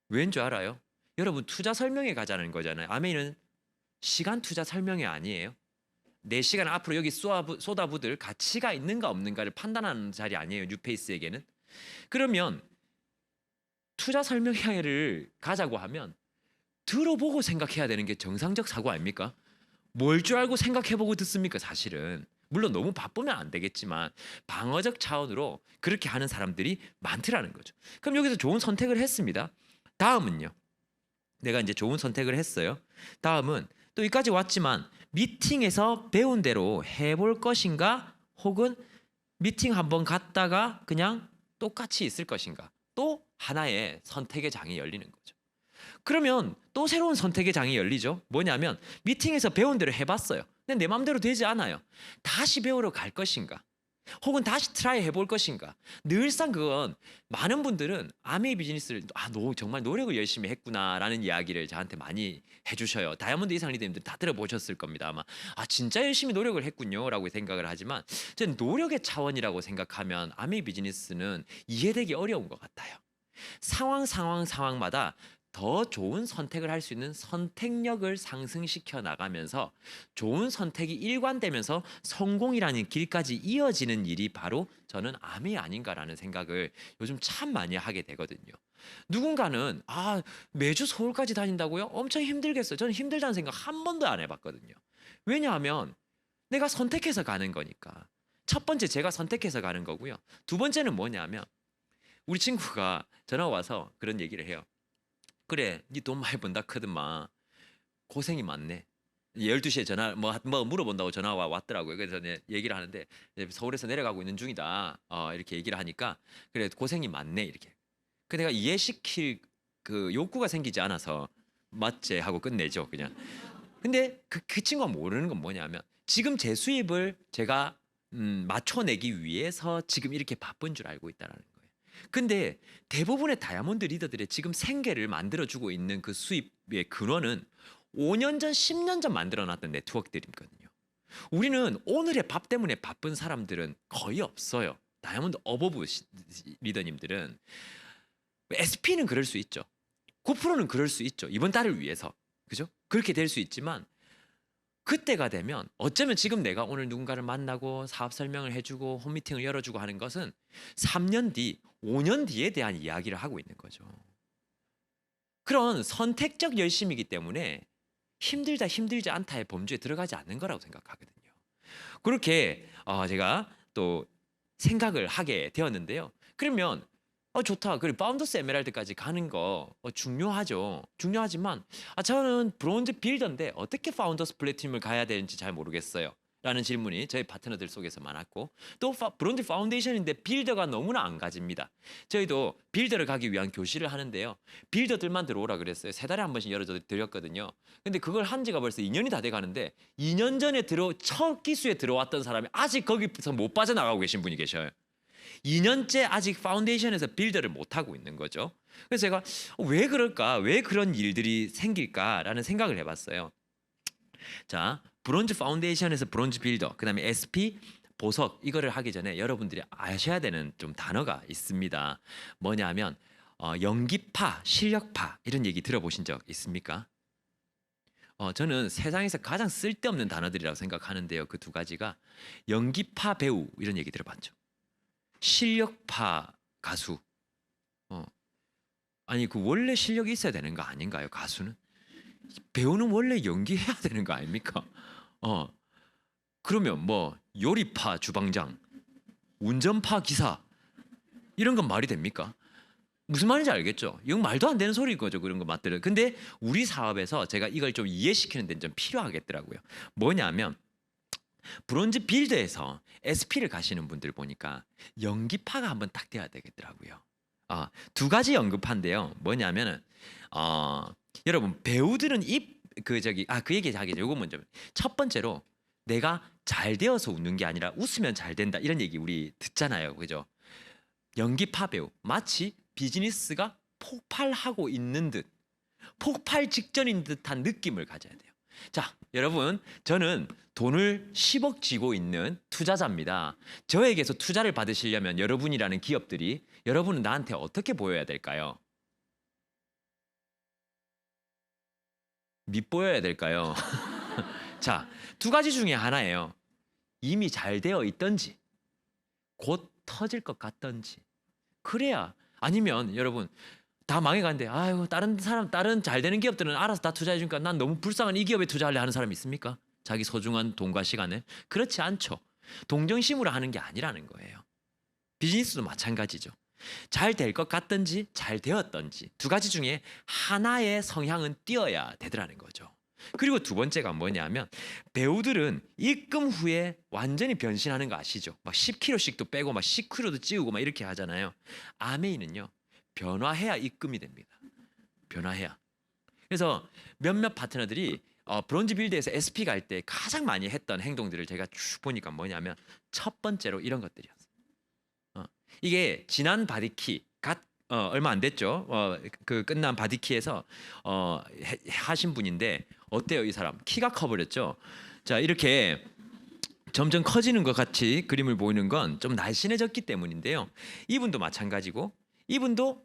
왠 줄 알아요? 여러분 투자 설명회 가자는 거잖아요. 아메이는 시간 투자 설명회 아니에요. 내 시간 앞으로 여기 쏟아부을 가치가 있는가 없는가를 판단하는 자리 아니에요. 뉴페이스에게는. 그러면 투자 설명회를 가자고 하면 들어보고 생각해야 되는 게 정상적 사고 아닙니까? 뭘 줄 알고 생각해보고 듣습니까? 사실은. 물론 너무 바쁘면 안 되겠지만 방어적 차원으로 그렇게 하는 사람들이 많더라는 거죠. 그럼 여기서 좋은 선택을 했습니다. 다음은요. 내가 이제 좋은 선택을 했어요. 다음은 또 여기까지 왔지만 미팅에서 배운 대로 해볼 것인가 혹은 미팅 한번 갔다가 그냥 똑같이 있을 것인가 또 하나의 선택의 장이 열리는 거죠. 그러면 또 새로운 선택의 장이 열리죠. 뭐냐면 미팅에서 배운 대로 해봤어요. 근데 내 마음대로 되지 않아요. 다시 배우러 갈 것인가 혹은 다시 트라이 해볼 것인가. 늘상 그건 많은 분들은 아메이 비즈니스를 정말 노력을 열심히 했구나라는 이야기를 저한테 많이 해주셔요. 다이아몬드 이상 리더님들 다 들어보셨을 겁니다. 아마 진짜 열심히 노력을 했군요 라고 생각을 하지만 저는 노력의 차원이라고 생각하면 아메이 비즈니스는 이해되기 어려운 것 같아요. 상황마다 더 좋은 선택을 할 수 있는 선택력을 상승시켜 나가면서 좋은 선택이 일관되면서 성공이라는 길까지 이어지는 일이 바로 저는 암이 아닌가라는 생각을 요즘 참 많이 하게 되거든요. 누군가는 매주 서울까지 다닌다고요? 엄청 힘들겠어요. 저는 힘들다는 생각 한 번도 안 해봤거든요. 왜냐하면 내가 선택해서 가는 거니까. 첫 번째 제가 선택해서 가는 거고요. 두 번째는 뭐냐면 우리 친구가 전화 와서 그런 얘기를 해요. 그래, 니 돈 많이 번다 크더만 고생이 많네. 12시에 전화 뭐 물어본다고 전화가 왔더라고요. 그래서 얘기를 하는데 서울에서 내려가고 있는 중이다. 이렇게 얘기를 하니까 그래 고생이 많네 이렇게. 그 내가 이해시킬 그 욕구가 생기지 않아서 맞지 하고 끝내죠 그냥. 근데 그 친구가 모르는 건 뭐냐면 지금 제 수입을 제가 맞춰내기 위해서 지금 이렇게 바쁜 줄 알고 있다라는 거예요. 근데 대부분의 다이아몬드 리더들의 지금 생계를 만들어주고 있는 그 수입의 근원은 5년 전, 10년 전 만들어놨던 네트워크들이거든요. 우리는 오늘의 밥 때문에 바쁜 사람들은 거의 없어요. 다이아몬드 어버브 리더님들은. SP는 그럴 수 있죠. 고프로는 그럴 수 있죠. 이번 달을 위해서. 그죠? 그렇게 될 수 있지만 그때가 되면 어쩌면 지금 내가 오늘 누군가를 만나고 사업 설명을 해주고 홈미팅을 열어주고 하는 것은 3년 뒤, 5년 뒤에 대한 이야기를 하고 있는 거죠. 그런 선택적 열심이기 때문에 힘들다 힘들지 않다의 범주에 들어가지 않는 거라고 생각하거든요. 그렇게 제가 또 생각을 하게 되었는데요. 그러면 좋다. 그리고 파운더스 에메랄드까지 가는 거 중요하죠. 중요하지만 저는 브론즈 빌더인데 어떻게 파운더스 플래티넘을 가야 되는지 잘 모르겠어요. 라는 질문이 저희 파트너들 속에서 많았고 또 브론즈 파운데이션인데 빌더가 너무나 안 가집니다. 저희도 빌더를 가기 위한 교실을 하는데요. 빌더들만 들어오라 그랬어요. 3달에 한 번씩 열어드렸거든요. 근데 그걸 한 지가 벌써 2년이 다 돼가는데 2년 전에 첫 기수에 들어왔던 사람이 아직 거기서 못 빠져나가고 계신 분이 계셔요. 2년째 아직 파운데이션에서 빌더를 못하고 있는 거죠. 그래서 제가 왜 그럴까? 왜 그런 일들이 생길까라는 생각을 해봤어요. 자, 브론즈 파운데이션에서 브론즈 빌더, 그 다음에 SP, 보석 이거를 하기 전에 여러분들이 아셔야 되는 좀 단어가 있습니다. 뭐냐면 연기파, 실력파 이런 얘기 들어보신 적 있습니까? 저는 세상에서 가장 쓸데없는 단어들이라고 생각하는데요. 그 두 가지가 연기파 배우 이런 얘기 들어봤죠. 실력파 가수. 아니 그 원래 실력이 있어야 되는 거 아닌가요? 가수는 배우는 원래 연기해야 되는 거 아닙니까? 그러면 뭐 요리파 주방장, 운전파 기사 이런 건 말이 됩니까? 무슨 말인지 알겠죠? 이건 말도 안 되는 소리인 거죠. 그런 거 맞들은. 근데 우리 사업에서 제가 이걸 좀 이해시키는 데는 좀 필요하겠더라고요. 뭐냐면 브론즈 빌드에서 SP를 가시는 분들 보니까 연기파가 한번 딱 돼야 되겠더라고요. 두 가지 연기파인데요. 뭐냐면은 여러분 배우들은 그 얘기 하겠죠. 요거 먼저. 첫 번째로 내가 잘 되어서 웃는 게 아니라 웃으면 잘 된다 이런 얘기 우리 듣잖아요. 그죠? 연기파 배우 마치 비즈니스가 폭발하고 있는 듯 폭발 직전인 듯한 느낌을 가져야 돼요. 자, 여러분 저는 돈을 10억 쥐고 있는 투자자입니다. 저에게서 투자를 받으시려면 여러분이라는 기업들이 여러분은 나한테 어떻게 보여야 될까요? 밉보여야 될까요? 자, 두 가지 중에 하나예요. 이미 잘 되어 있던지 곧 터질 것 같던지 그래야. 아니면 여러분 다 망해가는데 아유 다른 잘 되는 기업들은 알아서 다 투자해 주니까 난 너무 불쌍한 이 기업에 투자할래 하는 사람이 있습니까? 자기 소중한 돈과 시간을. 그렇지 않죠. 동정심으로 하는 게 아니라는 거예요. 비즈니스도 마찬가지죠. 잘 될 것 같던지 잘 되었던지 두 가지 중에 하나의 성향은 띄어야 되더라는 거죠. 그리고 두 번째가 뭐냐면 배우들은 입금 후에 완전히 변신하는 거 아시죠? 막 10kg씩도 빼고 막 10kg도 찌우고 막 이렇게 하잖아요. 아메이는요. 변화해야 입금이 됩니다. 변화해야. 그래서 몇몇 파트너들이 브론즈 빌드에서 SP 갈 때 가장 많이 했던 행동들을 제가 쭉 보니까 뭐냐면 첫 번째로 이런 것들이었어요. 이게 지난 바디키 얼마 안 됐죠. 그 끝난 바디키에서 하신 분인데 어때요 이 사람? 키가 커버렸죠. 자 이렇게 점점 커지는 것 같이 그림을 보이는 건 좀 날씬해졌기 때문인데요. 이분도 마찬가지고 이분도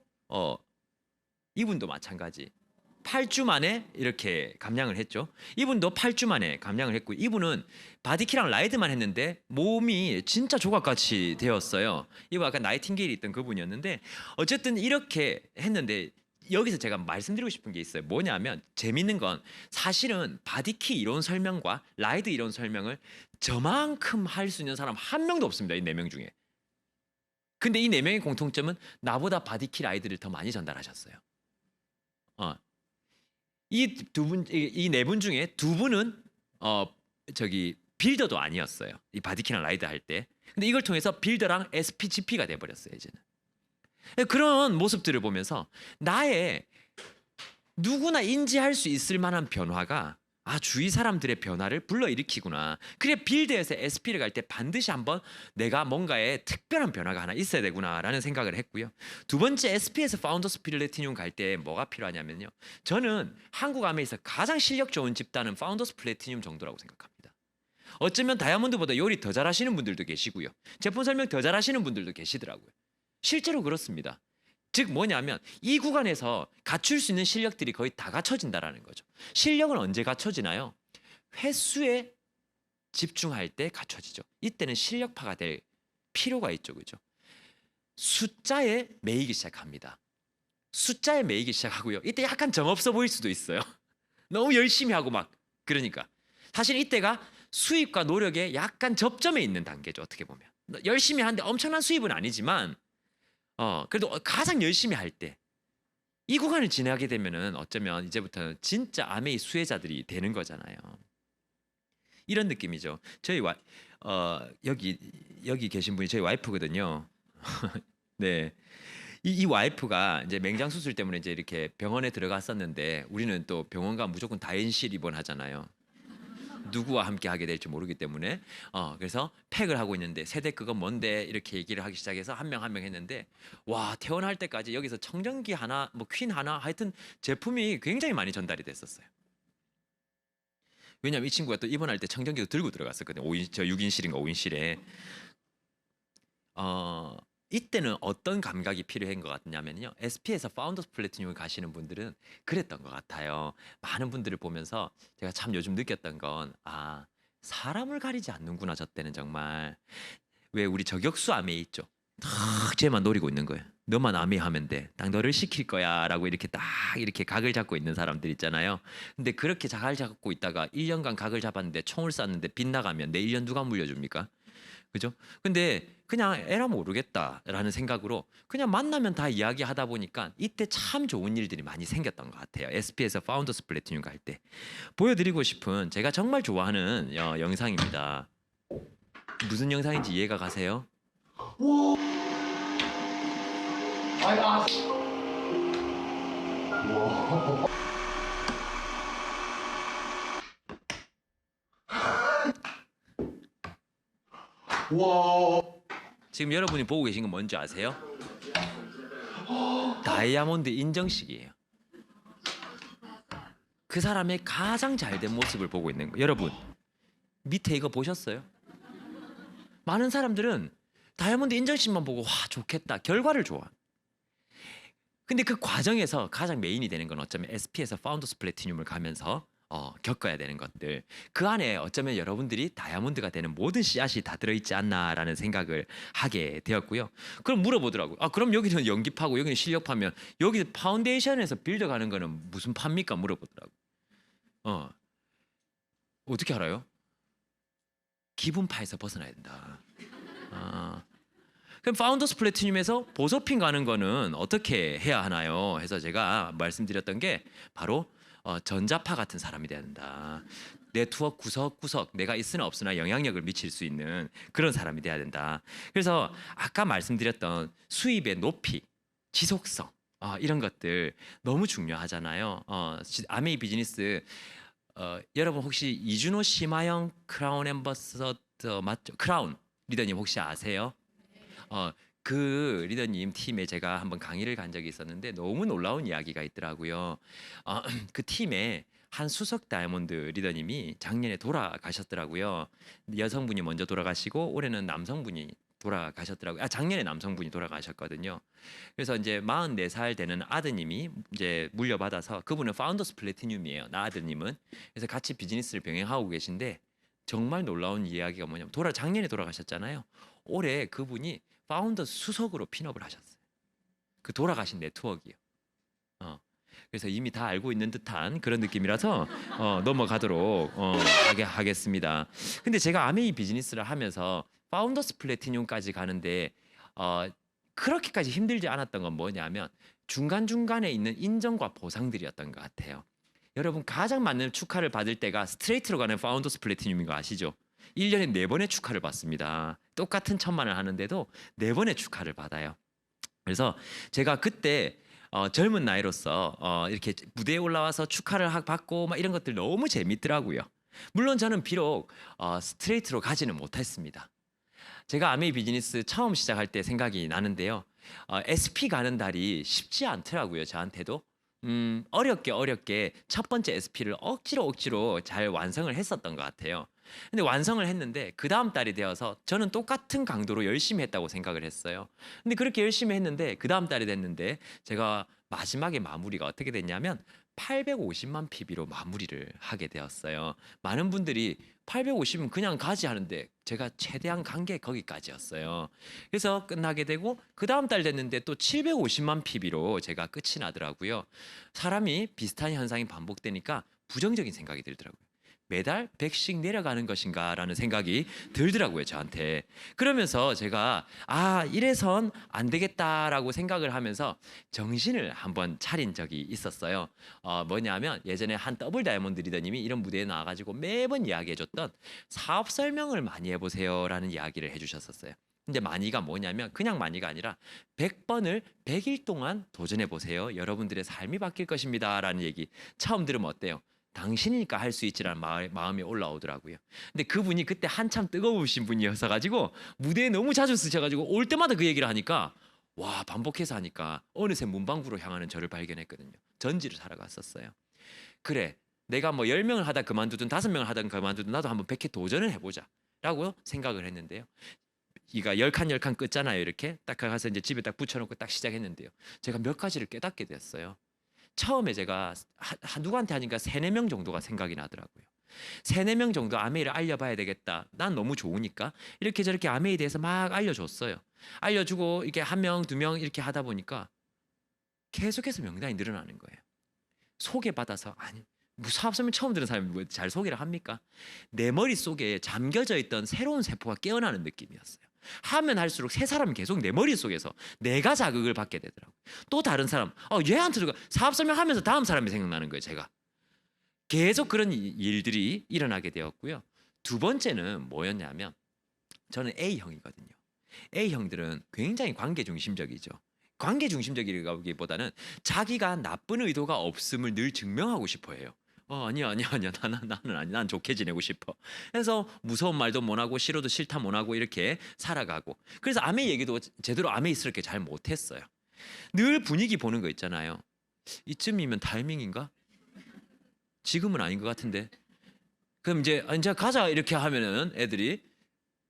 마찬가지. 8주 만에 이렇게 감량을 했죠. 이분도 8주 만에 감량을 했고 이분은 바디키랑 라이드만 했는데 몸이 진짜 조각같이 되었어요. 이거 아까 나이팅게일이 있던 그분이었는데 어쨌든 이렇게 했는데 여기서 제가 말씀드리고 싶은 게 있어요. 뭐냐면 재밌는 건 사실은 바디키 이론 설명과 라이드 이론 설명을 저만큼 할 수 있는 사람 한 명도 없습니다. 이 4명 중에. 근데 이 4명의 공통점은 나보다 바디키 라이드를 더 많이 전달하셨어요. 이 네 분 중에 2분은 빌더도 아니었어요. 이 바디키랑 라이드 할 때. 근데 이걸 통해서 빌더랑 SPGP가 돼 버렸어요, 이제는. 그런 모습들을 보면서 나의 누구나 인지할 수 있을 만한 변화가 주위 사람들의 변화를 불러일으키구나. 그래 빌드에서 SP를 갈 때 반드시 한번 내가 뭔가에 특별한 변화가 하나 있어야 되구나라는 생각을 했고요. 두 번째 SP에서 파운더스 플래티늄 갈 때 뭐가 필요하냐면요. 저는 한국 아메에서 가장 실력 좋은 집단은 파운더스 플래티늄 정도라고 생각합니다. 어쩌면 다이아몬드보다 요리 더 잘하시는 분들도 계시고요. 제품 설명 더 잘하시는 분들도 계시더라고요. 실제로 그렇습니다. 즉 뭐냐면 이 구간에서 갖출 수 있는 실력들이 거의 다 갖춰진다라는 거죠. 실력은 언제 갖춰지나요? 횟수에 집중할 때 갖춰지죠. 이때는 실력파가 될 필요가 있죠. 그죠? 숫자에 매이기 시작합니다. 숫자에 매이기 시작하고요. 이때 약간 정없어 보일 수도 있어요. 너무 열심히 하고 막 그러니까 사실 이때가 수입과 노력의 약간 접점에 있는 단계죠. 어떻게 보면 열심히 하는데 엄청난 수입은 아니지만 그래도 가장 열심히 할 때 이 구간을 지나게 되면은 어쩌면 이제부터는 진짜 아메이 수혜자들이 되는 거잖아요. 이런 느낌이죠. 저희 여기 계신 분이 저희 와이프거든요. 네. 이 와이프가 이제 맹장 수술 때문에 이제 이렇게 병원에 들어갔었는데 우리는 또 병원 가면 무조건 다인실 입원하잖아요. 누구와 함께 하게 될지 모르기 때문에 그래서 팩을 하고 있는데 세대 그건 뭔데 이렇게 얘기를 하기 시작해서 한 명 한 명 했는데 와 퇴원할 때까지 여기서 청정기 하나 뭐 퀸 하나 하여튼 제품이 굉장히 많이 전달이 됐었어요. 왜냐면 이 친구가 또 입원할 때 청정기도 들고 들어갔었거든요. 6인실인가 5인실에 이때는 어떤 감각이 필요한 것 같냐면요. SP에서 파운더스 플래티늄을 가시는 분들은 그랬던 것 같아요. 많은 분들을 보면서 제가 참 요즘 느꼈던 건 사람을 가리지 않는구나. 저 때는 정말 왜 우리 저격수 아메 있죠. 딱 쟤만 노리고 있는 거예요. 너만 아메 하면 돼. 딱 너를 시킬 거야라고 이렇게 딱 이렇게 각을 잡고 있는 사람들 있잖아요. 근데 그렇게 각을 잡고 있다가 1년간 각을 잡았는데 총을 쐈는데 빗나가면 내 1년 누가 물려줍니까? 그죠? 근데 그냥 에라 모르겠다라는 생각으로 그냥 만나면 다 이야기하다 보니까 이때 참 좋은 일들이 많이 생겼던 것 같아요. SP에서 파운더스 플래티늄 갈 때 보여드리고 싶은 제가 정말 좋아하는 영상입니다. 무슨 영상인지 이해가 가세요? 지금 여러분이 보고 계신 건 뭔지 아세요? 다이아몬드 인정식이에요. 그 사람의 가장 잘된 모습을 보고 있는 거예요. 여러분 밑에 이거 보셨어요? 많은 사람들은 다이아몬드 인정식만 보고 와 좋겠다 결과를 좋아. 근데 그 과정에서 가장 메인이 되는 건 어쩌면 SP에서 파운더스 플래티늄을 가면서 겪어야 되는 것들 그 안에 어쩌면 여러분들이 다이아몬드가 되는 모든 씨앗이 다 들어있지 않나라는 생각을 하게 되었고요. 그럼 물어보더라고요. 그럼 여기는 연기파고 여기는 실력파면 여기 파운데이션에서 빌드 가는 거는 무슨 파입니까? 물어보더라고요. 어떻게 알아요? 기분파에서 벗어나야 된다. 그럼 파운더스 플래티늄에서 보석핀 가는 거는 어떻게 해야 하나요? 해서 제가 말씀드렸던 게 바로 전자파 같은 사람이 돼야 된다. 네트워크 구석구석 내가 있으나 없으나 영향력을 미칠 수 있는 그런 사람이 돼야 된다. 그래서 아까 말씀드렸던 수입의 높이, 지속성 이런 것들 너무 중요하잖아요. 아메이 비즈니스 여러분 혹시 이준호 심하영 크라운 앰버서더 맞죠? 크라운 리더님 혹시 아세요? 그 리더님 팀에 제가 한번 강의를 간 적이 있었는데 너무 놀라운 이야기가 있더라고요. 그 팀에 한 수석 다이아몬드 리더님이 작년에 돌아가셨더라고요. 여성분이 먼저 돌아가시고 올해는 남성분이 돌아가셨더라고요. 작년에 남성분이 돌아가셨거든요. 그래서 이제 44살 되는 아드님이 이제 물려받아서 그분은 파운더스 플래티늄이에요. 나 아드님은. 그래서 같이 비즈니스를 병행하고 계신데 정말 놀라운 이야기가 뭐냐면 작년에 돌아가셨잖아요. 올해 그분이 파운더스 수석으로 핀업을 하셨어요. 그 돌아가신 네트워크요. 그래서 이미 다 알고 있는 듯한 그런 느낌이라서 넘어가도록 하겠습니다. 근데 제가 아메이 비즈니스를 하면서 파운더스 플래티늄까지 가는데 그렇게까지 힘들지 않았던 건 뭐냐면 중간중간에 있는 인정과 보상들이었던 것 같아요. 여러분 가장 많은 축하를 받을 때가 스트레이트로 가는 파운더스 플래티늄인 거 아시죠? 1년에 4번의 축하를 받습니다. 똑같은 1,000만 원 하는데도 4번의 축하를 받아요. 그래서 제가 그때 젊은 나이로서 이렇게 무대에 올라와서 축하를 받고 막 이런 것들 너무 재밌더라고요. 물론 저는 비록 스트레이트로 가지는 못했습니다. 제가 아메이 비즈니스 처음 시작할 때 생각이 나는데요. SP 가는 달이 쉽지 않더라고요. 저한테도. 어렵게 첫 번째 SP를 억지로 잘 완성을 했었던 것 같아요. 근데 완성을 했는데 그 다음 달이 되어서 저는 똑같은 강도로 열심히 했다고 생각을 했어요. 근데 그렇게 열심히 했는데 그 다음 달이 됐는데 제가 마지막에 마무리가 어떻게 됐냐면 850만 PB로 마무리를 하게 되었어요. 많은 분들이 850은 그냥 가지 하는데 제가 최대한 간 게 거기까지였어요. 그래서 끝나게 되고 그 다음 달 됐는데 또 750만 PB로 제가 끝이 나더라고요. 사람이 비슷한 현상이 반복되니까 부정적인 생각이 들더라고요. 매달 100씩 내려가는 것인가라는 생각이 들더라고요, 저한테. 그러면서 제가 이래선 안 되겠다라고 생각을 하면서 정신을 한번 차린 적이 있었어요. 뭐냐면 예전에 한 더블 다이아몬드 리더님이 이런 무대에 나와가지고 매번 이야기해줬던 사업 설명을 많이 해보세요라는 이야기를 해주셨었어요. 근데 많이가 뭐냐면 그냥 많이가 아니라 100번을 100일 동안 도전해보세요. 여러분들의 삶이 바뀔 것입니다라는 얘기 처음 들으면 어때요? 당신이니까 할 수 있지라는 마음이 올라오더라고요. 근데 그분이 그때 한참 뜨거우신 분이어서 가지고 무대에 너무 자주 쓰셔가지고 올 때마다 그 얘기를 하니까 와, 반복해서 하니까 어느새 문방구로 향하는 저를 발견했거든요. 전지를 사러 갔었어요. 그래, 내가 뭐 10명을 하다 그만두든 5명을 하다 그만두든 나도 한번 100회 도전을 해보자 라고 생각을 했는데요. 이가 10칸 끄잖아요. 이렇게 딱 가서 이제 집에 딱 붙여놓고 딱 시작했는데요. 제가 몇 가지를 깨닫게 됐어요. 처음에 제가 누구한테 하니까 3-4명 정도가 생각이 나더라고요. 3-4명 정도 아메이를 알려봐야 되겠다. 난 너무 좋으니까 이렇게 저렇게 아메이에 대해서 막 알려줬어요. 알려주고 이렇게 1명, 2명 이렇게 하다 보니까 계속해서 명단이 늘어나는 거예요. 소개받아서 아니 사업 설명 처음 들은 사람이 뭐 잘 소개를 합니까? 내 머릿속에 잠겨져 있던 새로운 세포가 깨어나는 느낌이었어요. 하면 할수록 새 사람이 계속 내 머릿속에서 내가 자극을 받게 되더라고요. 또 다른 사람, 얘한테 사업 설명하면서 다음 사람이 생각나는 거예요. 제가 계속 그런 일들이 일어나게 되었고요. 두 번째는 뭐였냐면 저는 A형이거든요. A형들은 굉장히 관계 중심적이죠. 관계 중심적이기보다는 자기가 나쁜 의도가 없음을 늘 증명하고 싶어 해요. 아니야. 나는 아니. 난 좋게 지내고 싶어. 그래서 무서운 말도 못 하고 싫어도 싫다 못 하고 이렇게 살아가고. 그래서 아메이 얘기도 제대로 아메이스럽게 잘 못했어요. 늘 분위기 보는 거 있잖아요. 이쯤이면 타이밍인가? 지금은 아닌 것 같은데. 그럼 이제 가자 이렇게 하면은 애들이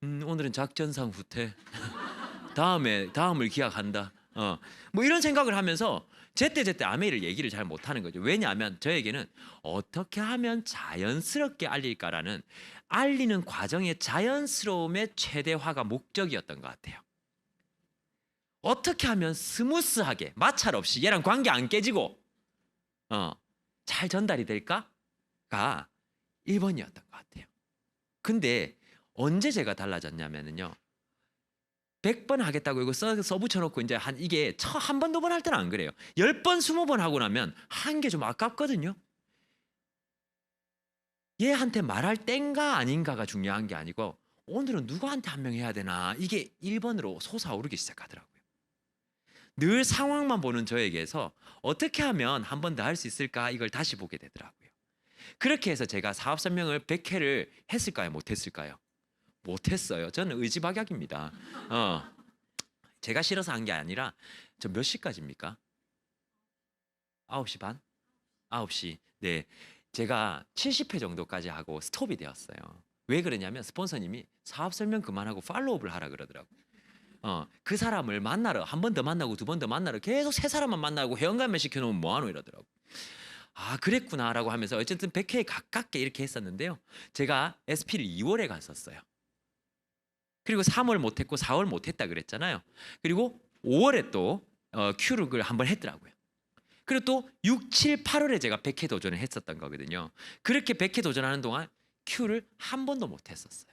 오늘은 작전상 후퇴. 다음을 기약한다. 뭐 이런 생각을 하면서 제때 아메이를 얘기를 잘 못하는 거죠. 왜냐하면 저에게는 어떻게 하면 자연스럽게 알릴까라는 알리는 과정의 자연스러움의 최대화가 목적이었던 것 같아요. 어떻게 하면 스무스하게 마찰 없이 얘랑 관계 안 깨지고 잘 전달이 될까가 1번이었던 것 같아요. 근데 언제 제가 달라졌냐면요. 100번 하겠다고 이거 써붙여놓고 이제 이게 한 번, 2번 할 때는 안 그래요. 10번, 20번 하고 나면 한 게 좀 아깝거든요. 얘한테 말할 땐가 아닌가가 중요한 게 아니고 오늘은 누구한테 한 명 해야 되나 이게 1번으로 솟아오르기 시작하더라고요. 늘 상황만 보는 저에게서 어떻게 하면 한 번 더 할 수 있을까 이걸 다시 보게 되더라고요. 그렇게 해서 제가 사업 설명을 100회를 했을까요? 못했을까요? 못했어요. 저는 의지박약입니다. 제가 싫어서 한 게 아니라 저 몇 시까지입니까? 9시 반? 9시. 네. 제가 70회 정도까지 하고 스톱이 되었어요. 왜 그러냐면 스폰서님이 사업 설명 그만하고 팔로우업을 하라 그러더라고요. 그 사람을 만나러 한 번 더 만나고 2번 더 만나러 계속 새 사람만 만나고 회원가입만 시켜놓으면 뭐하노 이러더라고요. 그랬구나라고 하면서 어쨌든 100회에 가깝게 이렇게 했었는데요. 제가 SP를 2월에 갔었어요. 그리고 3월 못했고 4월 못했다 그랬잖아요. 그리고 5월에 또 Q룩을 한번 했더라고요. 그리고 또 6, 7, 8월에 제가 100회 도전을 했었던 거거든요. 그렇게 100회 도전하는 동안 Q를 한 번도 못했었어요.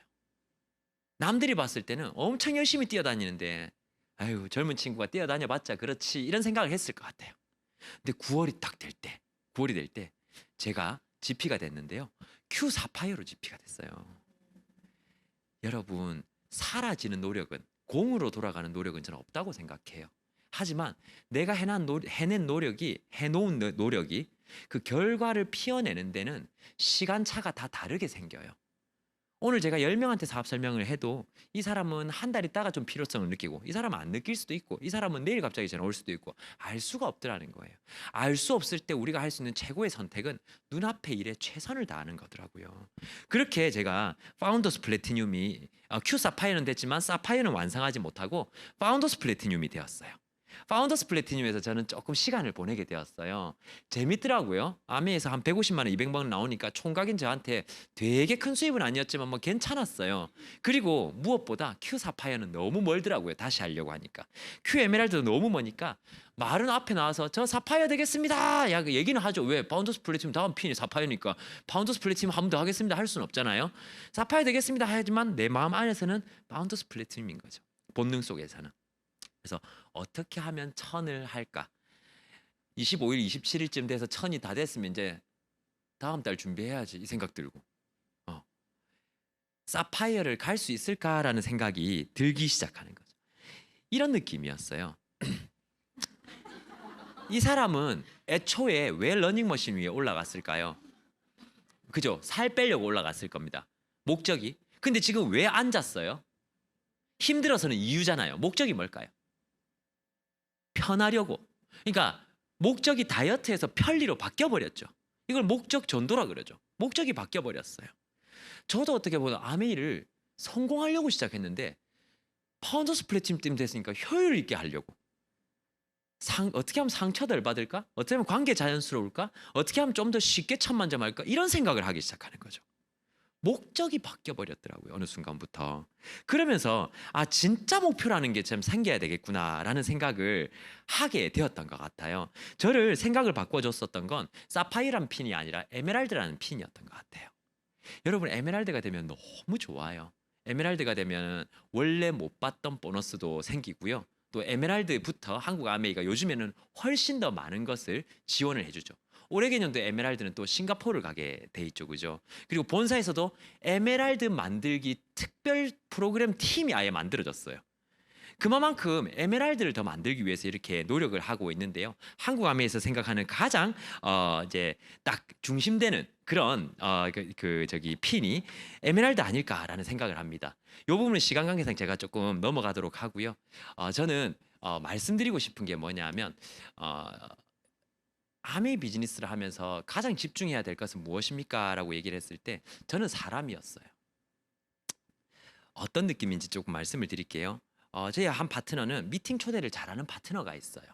남들이 봤을 때는 엄청 열심히 뛰어다니는데 아유 젊은 친구가 뛰어다녀봤자 그렇지 이런 생각을 했을 것 같아요. 근데 9월이 딱 될 때 9월이 될 때 제가 GP가 됐는데요. Q 사파이어로 GP가 됐어요. 여러분 사라지는 노력은 공으로 돌아가는 노력은 저는 없다고 생각해요. 하지만 내가 해놓은 노력이 그 결과를 피워내는 데는 시간차가 다 다르게 생겨요. 오늘 제가 10명한테 사업 설명을 해도 이 사람은 한 달 있다가 좀 필요성을 느끼고, 이 사람은 안 느낄 수도 있고, 이 사람은 내일 갑자기 전화 올 수도 있고, 알 수가 없더라는 거예요. 알 수 없을 때 우리가 할 수 있는 최고의 선택은 눈앞의 일에 최선을 다하는 거더라고요. 그렇게 제가 파운더스 플래티늄이 Q 사파이어는 됐지만 사파이어는 완성하지 못하고 파운더스 플래티늄이 되었어요. 파운더스 플래티늄에서 저는 조금 시간을 보내게 되었어요. 재밌더라고요. 아미에서 한 150만 원, 200만 원 나오니까 총각인 저한테 되게 큰 수입은 아니었지만 뭐 괜찮았어요. 그리고 무엇보다 Q 사파이어는 너무 멀더라고요. 다시 하려고 하니까. Q 에메랄드도 너무 머니까 말은 앞에 나와서 저 사파이어 되겠습니다. 야, 그 얘기는 하죠. 왜? 파운더스 플래티늄 다음 핀이 사파이어니까 파운더스 플래티늄 한 번 더 하겠습니다. 할 수는 없잖아요. 사파이어 되겠습니다. 하지만 내 마음 안에서는 파운더스 플래티늄인 거죠. 본능 속에서는. 그래서 어떻게 하면 1000을 할까? 25일, 27일쯤 돼서 1000이 다 됐으면 이제 다음 달 준비해야지 이 생각 들고 사파이어를 갈 수 있을까라는 생각이 들기 시작하는 거죠. 이런 느낌이었어요. 이 사람은 애초에 왜 러닝머신 위에 올라갔을까요? 그죠? 살 빼려고 올라갔을 겁니다. 목적이. 근데 지금 왜 앉았어요? 힘들어서는 이유잖아요. 목적이 뭘까요? 편하려고. 그러니까 목적이 다이어트에서 편리로 바뀌어버렸죠. 이걸 목적 전도라 그러죠. 목적이 바뀌어버렸어요. 저도 어떻게 보면 아메이를 성공하려고 시작했는데 파운더스 플래티늄 때문에 됐으니까 효율 있게 하려고. 어떻게 하면 상처 덜 받을까? 어떻게 하면 관계 자연스러울까? 어떻게 하면 좀 더 쉽게 천만점할까? 이런 생각을 하기 시작하는 거죠. 목적이 바뀌어버렸더라고요. 어느 순간부터. 그러면서 진짜 목표라는 게 좀 생겨야 되겠구나라는 생각을 하게 되었던 것 같아요. 저를 생각을 바꿔줬었던 건 사파이어라는 핀이 아니라 에메랄드라는 핀이었던 것 같아요. 여러분 에메랄드가 되면 너무 좋아요. 에메랄드가 되면 원래 못 받던 보너스도 생기고요. 또 에메랄드부터 한국 아메이가 요즘에는 훨씬 더 많은 것을 지원을 해주죠. 올해 개년도 에메랄드는 또 싱가포르를 가게 돼 있죠, 그죠? 그리고 본사에서도 에메랄드 만들기 특별 프로그램 팀이 아예 만들어졌어요. 그만큼 에메랄드를 더 만들기 위해서 이렇게 노력을 하고 있는데요. 한국 아메에서 생각하는 가장 이제 딱 중심되는 그런 핀이 에메랄드 아닐까라는 생각을 합니다. 이 부분은 시간 관계상 제가 조금 넘어가도록 하고요. 저는 말씀드리고 싶은 게 뭐냐면 아메이 비즈니스를 하면서 가장 집중해야 될 것은 무엇입니까? 라고 얘기를 했을 때 저는 사람이었어요. 어떤 느낌인지 조금 말씀을 드릴게요. 저희 한 파트너는 미팅 초대를 잘하는 파트너가 있어요.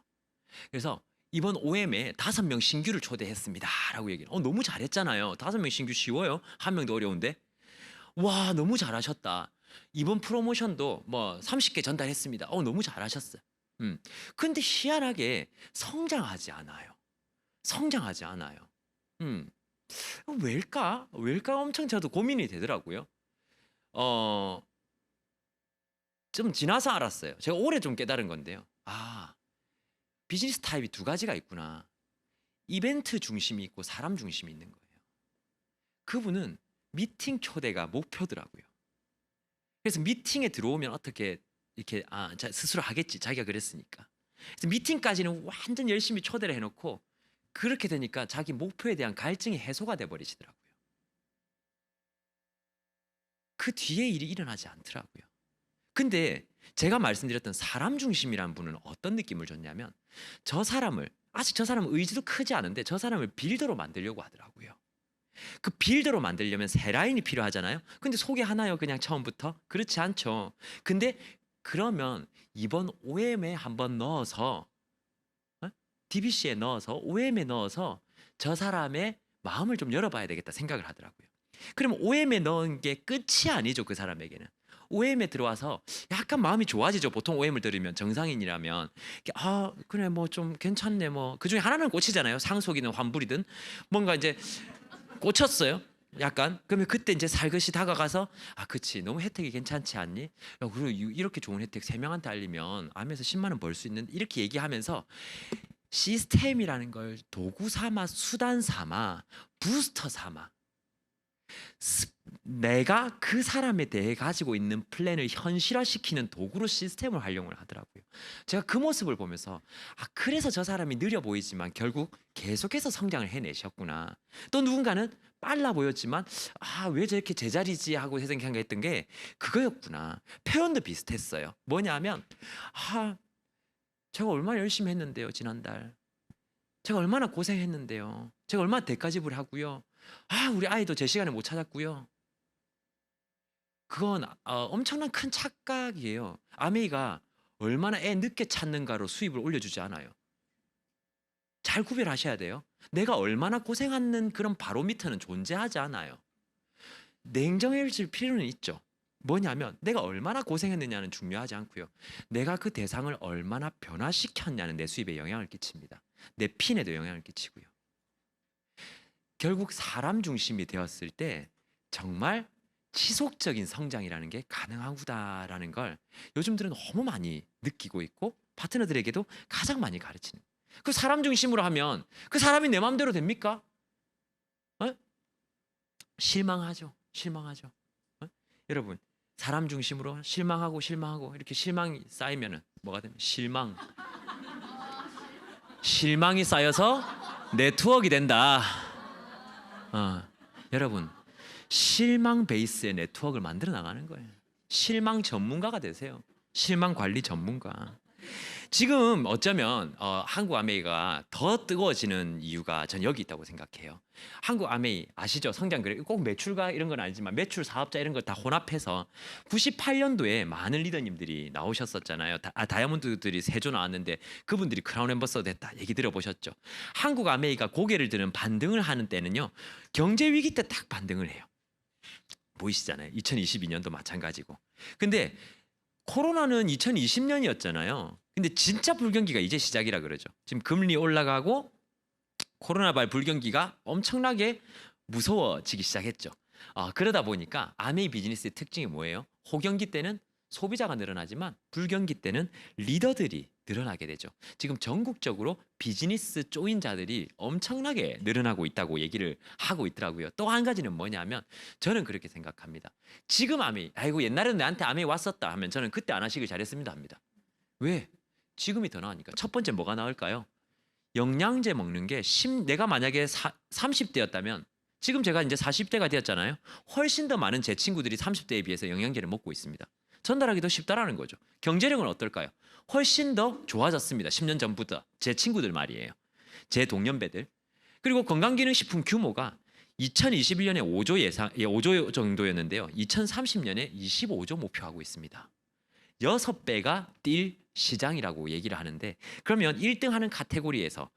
그래서 이번 OM에 5명 신규를 초대했습니다 라고 얘기를. 너무 잘했잖아요. 5명 신규 쉬워요? 1명도 어려운데. 와, 너무 잘하셨다. 이번 프로모션도 뭐 30개 전달했습니다. 너무 잘하셨어요. 근데 희한하게 성장하지 않아요. 왜일까? 엄청 저도 고민이 되더라고요. 좀 지나서 알았어요. 제가 올해 좀 깨달은 건데요. 비즈니스 타입이 2가지가 있구나. 이벤트 중심이 있고 사람 중심이 있는 거예요. 그분은 미팅 초대가 목표더라고요. 그래서 미팅에 들어오면 어떻게 이렇게 스스로 하겠지. 자기가 그랬으니까. 그래서 미팅까지는 완전 열심히 초대를 해놓고 그렇게 되니까 자기 목표에 대한 갈증이 해소가 돼버리시더라고요. 그 뒤에 일이 일어나지 않더라고요. 근데 제가 말씀드렸던 사람 중심이란 분은 어떤 느낌을 줬냐면 아직 저 사람은 의지도 크지 않은데 저 사람을 빌더로 만들려고 하더라고요. 그 빌더로 만들려면 3라인이 필요하잖아요. 근데 소개하나요? 그냥 처음부터? 그렇지 않죠. 근데 그러면 이번 OM에 한번 넣어서 DBC에 넣어서 OM에 넣어서 저 사람의 마음을 좀 열어봐야 되겠다 생각을 하더라고요. 그러면 OM에 넣은 게 끝이 아니죠. 그 사람에게는. OM에 들어와서 약간 마음이 좋아지죠. 보통 OM을 들으면 정상인이라면 그래 뭐 좀 괜찮네 뭐 그중에 하나는 꽂히잖아요. 상속이든 환불이든 뭔가 이제 꽂혔어요. 약간 그러면 그때 이제 살것이 다가가서 그치 너무 혜택이 괜찮지 않니? 야, 그리고 이렇게 좋은 혜택 3명한테 알리면 암에서 10만 원 벌 수 있는 이렇게 얘기하면서 시스템이라는 걸 도구 삼아 수단 삼아 부스터 삼아 내가 그 사람에 대해 가지고 있는 플랜을 현실화시키는 도구로 시스템을 활용을 하더라고요. 제가 그 모습을 보면서 그래서 저 사람이 느려 보이지만 결국 계속해서 성장을 해내셨구나. 또 누군가는 빨라 보였지만 왜 저렇게 제자리지 하고 생각했던 게 그거였구나. 표현도 비슷했어요. 뭐냐면 제가 얼마나 열심히 했는데요, 지난달. 제가 얼마나 고생했는데요. 제가 얼마나 대가집을 하고요. 우리 아이도 제 시간에 못 찾았고요. 그건 엄청난 큰 착각이에요. 아메이가 얼마나 애 늦게 찾는가로 수입을 올려주지 않아요. 잘 구별하셔야 돼요. 내가 얼마나 고생하는 그런 바로미터는 존재하지 않아요. 냉정해질 필요는 있죠. 뭐냐면 내가 얼마나 고생했느냐는 중요하지 않고요. 내가 그 대상을 얼마나 변화시켰냐는 내 수입에 영향을 끼칩니다. 내 핀에도 영향을 끼치고요. 결국 사람 중심이 되었을 때 정말 지속적인 성장이라는 게 가능하구나라는 걸 요즘 들은 너무 많이 느끼고 있고 파트너들에게도 가장 많이 가르치는. 그 사람 중심으로 하면 그 사람이 내 마음대로 됩니까? 실망하죠. 여러분, 사람 중심으로 실망하고 이렇게 실망이 쌓이면은 뭐가 되면 실망이 쌓여서 네트워크가 된다. 여러분, 실망 베이스의 네트워크를 만들어 나가는 거예요. 실망 전문가가 되세요. 실망 관리 전문가. 지금 어쩌면 한국 아메이가 더 뜨거워지는 이유가 전 여기 있다고 생각해요. 한국 아메이 아시죠? 성장 그래 꼭 매출가 이런 건 아니지만 매출 사업자 이런 걸 다 혼합해서 98년도에 많은 리더님들이 나오셨었잖아요. 다이아몬드들이 세조 나왔는데 그분들이 크라운 앰버서더 됐다 얘기 들어보셨죠? 한국 아메이가 고개를 드는 반등을 하는 때는요, 경제 위기 때 딱 반등을 해요. 보이시잖아요. 2022년도 마찬가지고. 근데 코로나는 2020년이었잖아요. 근데 진짜 불경기가 이제 시작이라 그러죠. 지금 금리 올라가고 코로나발 불경기가 엄청나게 무서워지기 시작했죠. 그러다 보니까 아메이 비즈니스의 특징이 뭐예요? 호경기 때는 소비자가 늘어나지만 불경기 때는 리더들이 늘어나게 되죠. 지금 전국적으로 비즈니스 조인자들이 엄청나게 늘어나고 있다고 얘기를 하고 있더라고요. 또 한 가지는 뭐냐면 저는 그렇게 생각합니다. 지금 아메이, 옛날에는 나한테 아메이 왔었다 하면 저는 그때 안 하시길 잘했습니다 합니다. 왜? 지금이 더 나으니까. 첫 번째 뭐가 나을까요? 영양제 먹는 게 내가 만약에 30대였다면 지금 제가 이제 40대가 되었잖아요. 훨씬 더 많은 제 친구들이 30대에 비해서 영양제를 먹고 있습니다. 전달하기도 쉽다라는 거죠. 경제력은 어떨까요? 훨씬 더 좋아졌습니다. 10년 전부터 제 친구들 말이에요. 제 동년배들. 그리고 건강기능식품 규모가 2021년에 5조 정도였는데요. 2030년에 25조 목표하고 있습니다. 6배가 뛸 시장이라고 얘기를 하는데, 그러면 1등 하는 카테고리에서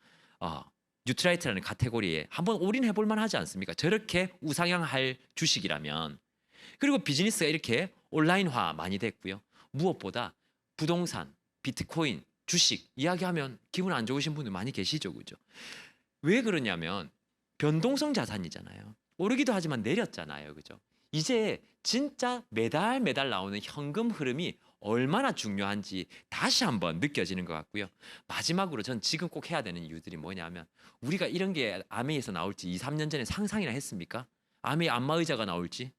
뉴트라이트라는 카테고리에 한번 올인해 볼 만하지 않습니까? 저렇게 우상향할 주식이라면. 그리고 비즈니스가 이렇게 온라인화 많이 됐고요. 무엇보다 부동산, 비트코인, 주식 이야기하면 기분 안 좋으신 분들 많이 계시죠, 그죠? 왜 그러냐면 변동성 자산이잖아요. 오르기도 하지만 내렸잖아요, 그죠? 이제 진짜 매달 나오는 현금 흐름이 얼마나 중요한지 다시 한번 느껴지는 것 같고요. 마지막으로 전 지금 꼭 해야 되는 이유들이 뭐냐면, 우리가 이런 게 아메이에서 나올지 2, 3년 전에 상상이나 했습니까? 아메이 안마의자가 나올지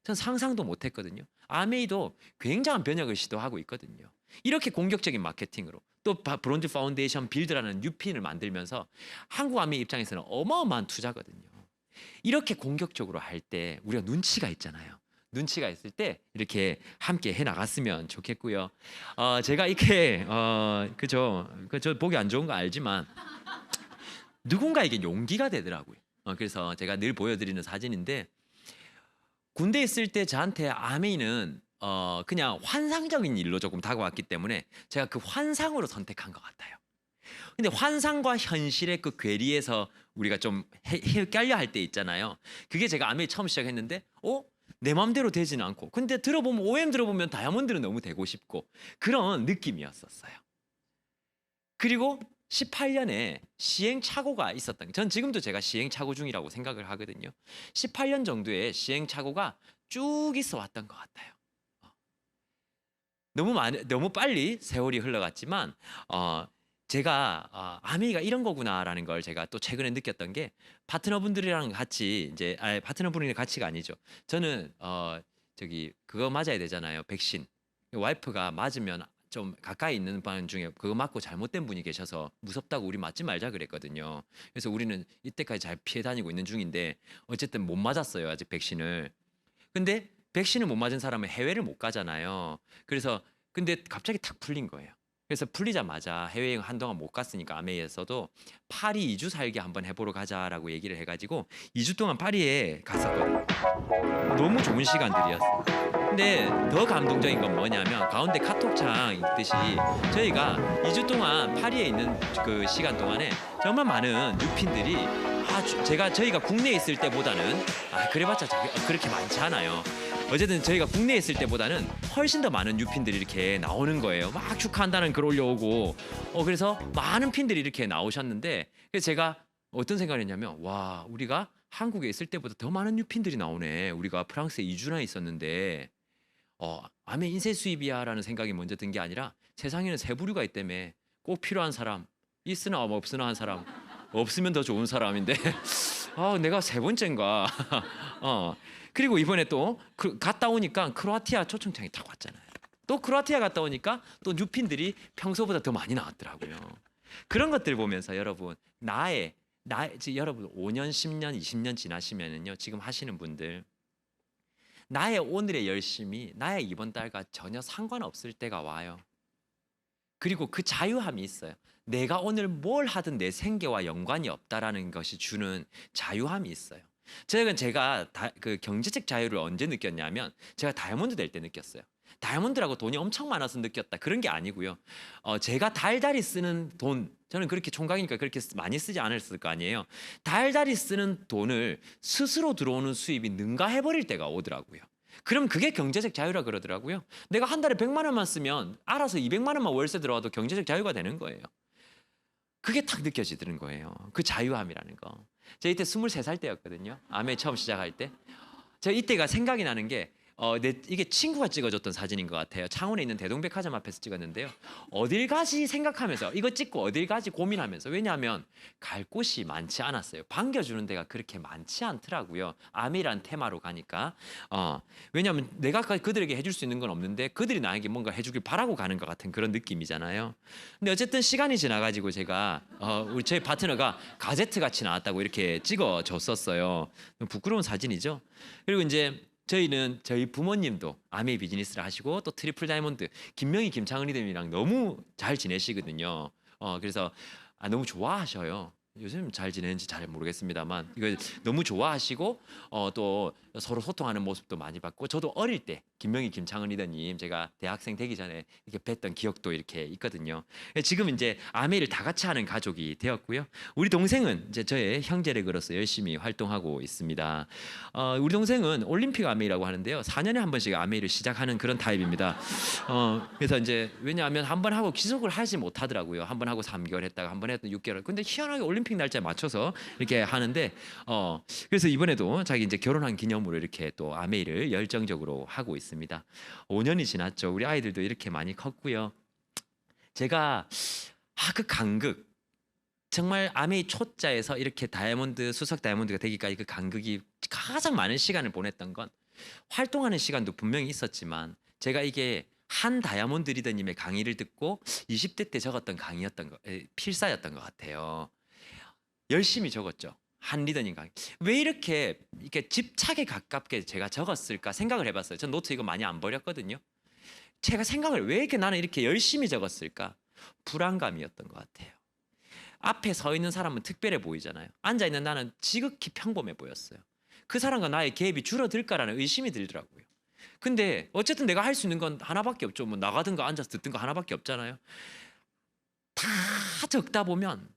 전 상상도 못했거든요. 아메이도 굉장한 변혁을 시도하고 있거든요. 이렇게 공격적인 마케팅으로 또 브론즈 파운데이션 빌드라는 뉴핀을 만들면서 한국 아메이 입장에서는 어마어마한 투자거든요. 이렇게 공격적으로 할 때 우리가 눈치가 있잖아요. 눈치가 있을 때 이렇게 함께 해 나갔으면 좋겠고요. 제가 이렇게 그저 보기 안 좋은 거 알지만 누군가에게 용기가 되더라고요. 그래서 제가 늘 보여드리는 사진인데, 군대 있을 때 저한테 아메이는 그냥 환상적인 일로 조금 다가왔기 때문에 제가 그 환상으로 선택한 것 같아요. 근데 환상과 현실의 그 괴리에서 우리가 좀 헷갈려 할 때 있잖아요. 그게 제가 아메이 처음 시작했는데 내 마음대로 되지는 않고, 근데 들어보면 OM 들어보면 다이아몬드는 너무 되고 싶고 그런 느낌이었었어요. 그리고 18년에 시행착오가 있었던, 전 지금도 제가 시행착오 중이라고 생각을 하거든요. 18년 정도의 시행착오가 쭉 있어 왔던 것 같아요. 너무 빨리 세월이 흘러갔지만 제가 아메이가 이런 거구나라는 걸 제가 또 최근에 느꼈던 게 파트너분들이랑 같이 이제 파트너분이랑 같이가 아니죠. 저는 저기 그거 맞아야 되잖아요. 백신. 와이프가 맞으면 좀 가까이 있는 분 중에 그거 맞고 잘못된 분이 계셔서 무섭다고 우리 맞지 말자 그랬거든요. 그래서 우리는 이때까지 잘 피해 다니고 있는 중인데 어쨌든 못 맞았어요. 아직 백신을. 근데 백신을 못 맞은 사람은 해외를 못 가잖아요. 그래서 근데 갑자기 탁 풀린 거예요. 그래서 풀리자마자 해외여행 한동안 못 갔으니까 아메이에서도 파리 2주 살기 한번 해보러 가자라고 얘기를 해가지고 2주 동안 파리에 갔었거든요. 너무 좋은 시간들이었어요. 근데 더 감동적인 건 뭐냐면 가운데 카톡창 있듯이 저희가 2주 동안 파리에 있는 그 시간 동안에 정말 많은 뉴핀들이 저희가 국내에 있을 때보다는 그래봤자 그렇게 많지 않아요. 어쨌든 저희가 국내에 있을 때보다는 훨씬 더 많은 뉴핀들이 이렇게 나오는 거예요. 막 축하한다는 글 올려오고 그래서 많은 핀들이 이렇게 나오셨는데 그래서 제가 어떤 생각을 했냐면 와 우리가 한국에 있을 때보다 더 많은 뉴핀들이 나오네. 우리가 프랑스에 2주나 있었는데 아메 인쇄 수입이야라는 생각이 먼저 든 게 아니라 세상에는 세 부류가 있다며 꼭 필요한 사람 있으나 없으나 한 사람 없으면 더 좋은 사람인데 내가 세 번째인가 그리고 이번에 또 갔다 오니까 크로아티아 초청장이 딱 왔잖아요. 또 크로아티아 갔다 오니까 또 뉴핀들이 평소보다 더 많이 나왔더라고요. 그런 것들 보면서 여러분 여러분 5년, 10년, 20년 지나시면은요 지금 하시는 분들 나의 오늘의 열심이 나의 이번 달과 전혀 상관없을 때가 와요. 그리고 그 자유함이 있어요. 내가 오늘 뭘 하든 내 생계와 연관이 없다라는 것이 주는 자유함이 있어요. 제가 그 경제적 자유를 언제 느꼈냐면 제가 다이아몬드 될 때 느꼈어요. 다이아몬드라고 돈이 엄청 많아서 느꼈다 그런 게 아니고요. 제가 달달이 쓰는 돈 저는 그렇게 총각이니까 그렇게 많이 쓰지 않았을 거 아니에요. 달달이 쓰는 돈을 스스로 들어오는 수입이 능가해버릴 때가 오더라고요. 그럼 그게 경제적 자유라 그러더라고요. 내가 한 달에 100만 원만 쓰면 알아서 200만 원만 월세 들어와도 경제적 자유가 되는 거예요. 그게 탁 느껴지는 거예요. 그 자유함이라는 거. 제가 이때 23살 때였거든요. 아메 처음 시작할 때. 제가 이때가 생각이 나는 게 이게 친구가 찍어줬던 사진인 것 같아요. 창원에 있는 대동백화점 앞에서 찍었는데요. 어딜 가지 생각하면서 이거 찍고 어딜 가지 고민하면서 왜냐하면 갈 곳이 많지 않았어요. 반겨주는 데가 그렇게 많지 않더라고요. 아메이라는 테마로 가니까. 왜냐하면 내가 그들에게 해줄 수 있는 건 없는데 그들이 나에게 뭔가 해주길 바라고 가는 것 같은 그런 느낌이잖아요. 근데 어쨌든 시간이 지나가지고 제가 우리 저희 파트너가 가제트 같이 나왔다고 이렇게 찍어줬었어요. 부끄러운 사진이죠. 그리고 이제 저희는 저희 부모님도 아메이 비즈니스를 하시고 또 트리플 다이아몬드 김명희 김창은이들이랑 너무 잘 지내시거든요. 그래서 너무 좋아하셔요. 요즘 잘 지내는지 잘 모르겠습니다만 이거 너무 좋아하시고 또 서로 소통하는 모습도 많이 봤고 저도 어릴 때 김명희 김창은 리더님 제가 대학생 되기 전에 이렇게 뵀던 기억도 이렇게 있거든요. 지금 이제 아메이를 다 같이 하는 가족이 되었고요. 우리 동생은 이제 저의 형제력으로서 열심히 활동하고 있습니다. 우리 동생은 올림픽 아메이라고 하는데요. 4년에 한 번씩 아메이를 시작하는 그런 타입입니다. 그래서 이제 왜냐하면 한 번 하고 지속을 하지 못하더라고요. 한 번 하고 3개월 했다가 한 번 했던 6개월. 근데 희한하게 올림픽 날짜에 맞춰서 이렇게 하는데 그래서 이번에도 자기 이제 결혼한 기념으로 이렇게 또 아메이를 열정적으로 하고 있습니다. 5년이 지났죠. 우리 아이들도 이렇게 많이 컸고요. 제가 그 간극 정말 아메이 초짜에서 이렇게 다이아몬드 수석 다이아몬드가 되기까지 그 간극이 가장 많은 시간을 보냈던 건 활동하는 시간도 분명히 있었지만 제가 이게 한 다이아몬드 리더님의 강의를 듣고 20대 때 적었던 강의였던 필사였던 것 같아요. 열심히 적었죠. 한 리더님 강의. 왜 이렇게 집착에 가깝게 제가 적었을까 생각을 해봤어요. 전 노트 이거 많이 안 버렸거든요. 제가 생각을 왜 이렇게 나는 이렇게 열심히 적었을까? 불안감이었던 것 같아요. 앞에 서 있는 사람은 특별해 보이잖아요. 앉아 있는 나는 지극히 평범해 보였어요. 그 사람과 나의 갭이 줄어들까라는 의심이 들더라고요. 근데 어쨌든 내가 할 수 있는 건 하나밖에 없죠. 뭐 나가든가 앉아서 듣든가 하나밖에 없잖아요. 다 적다 보면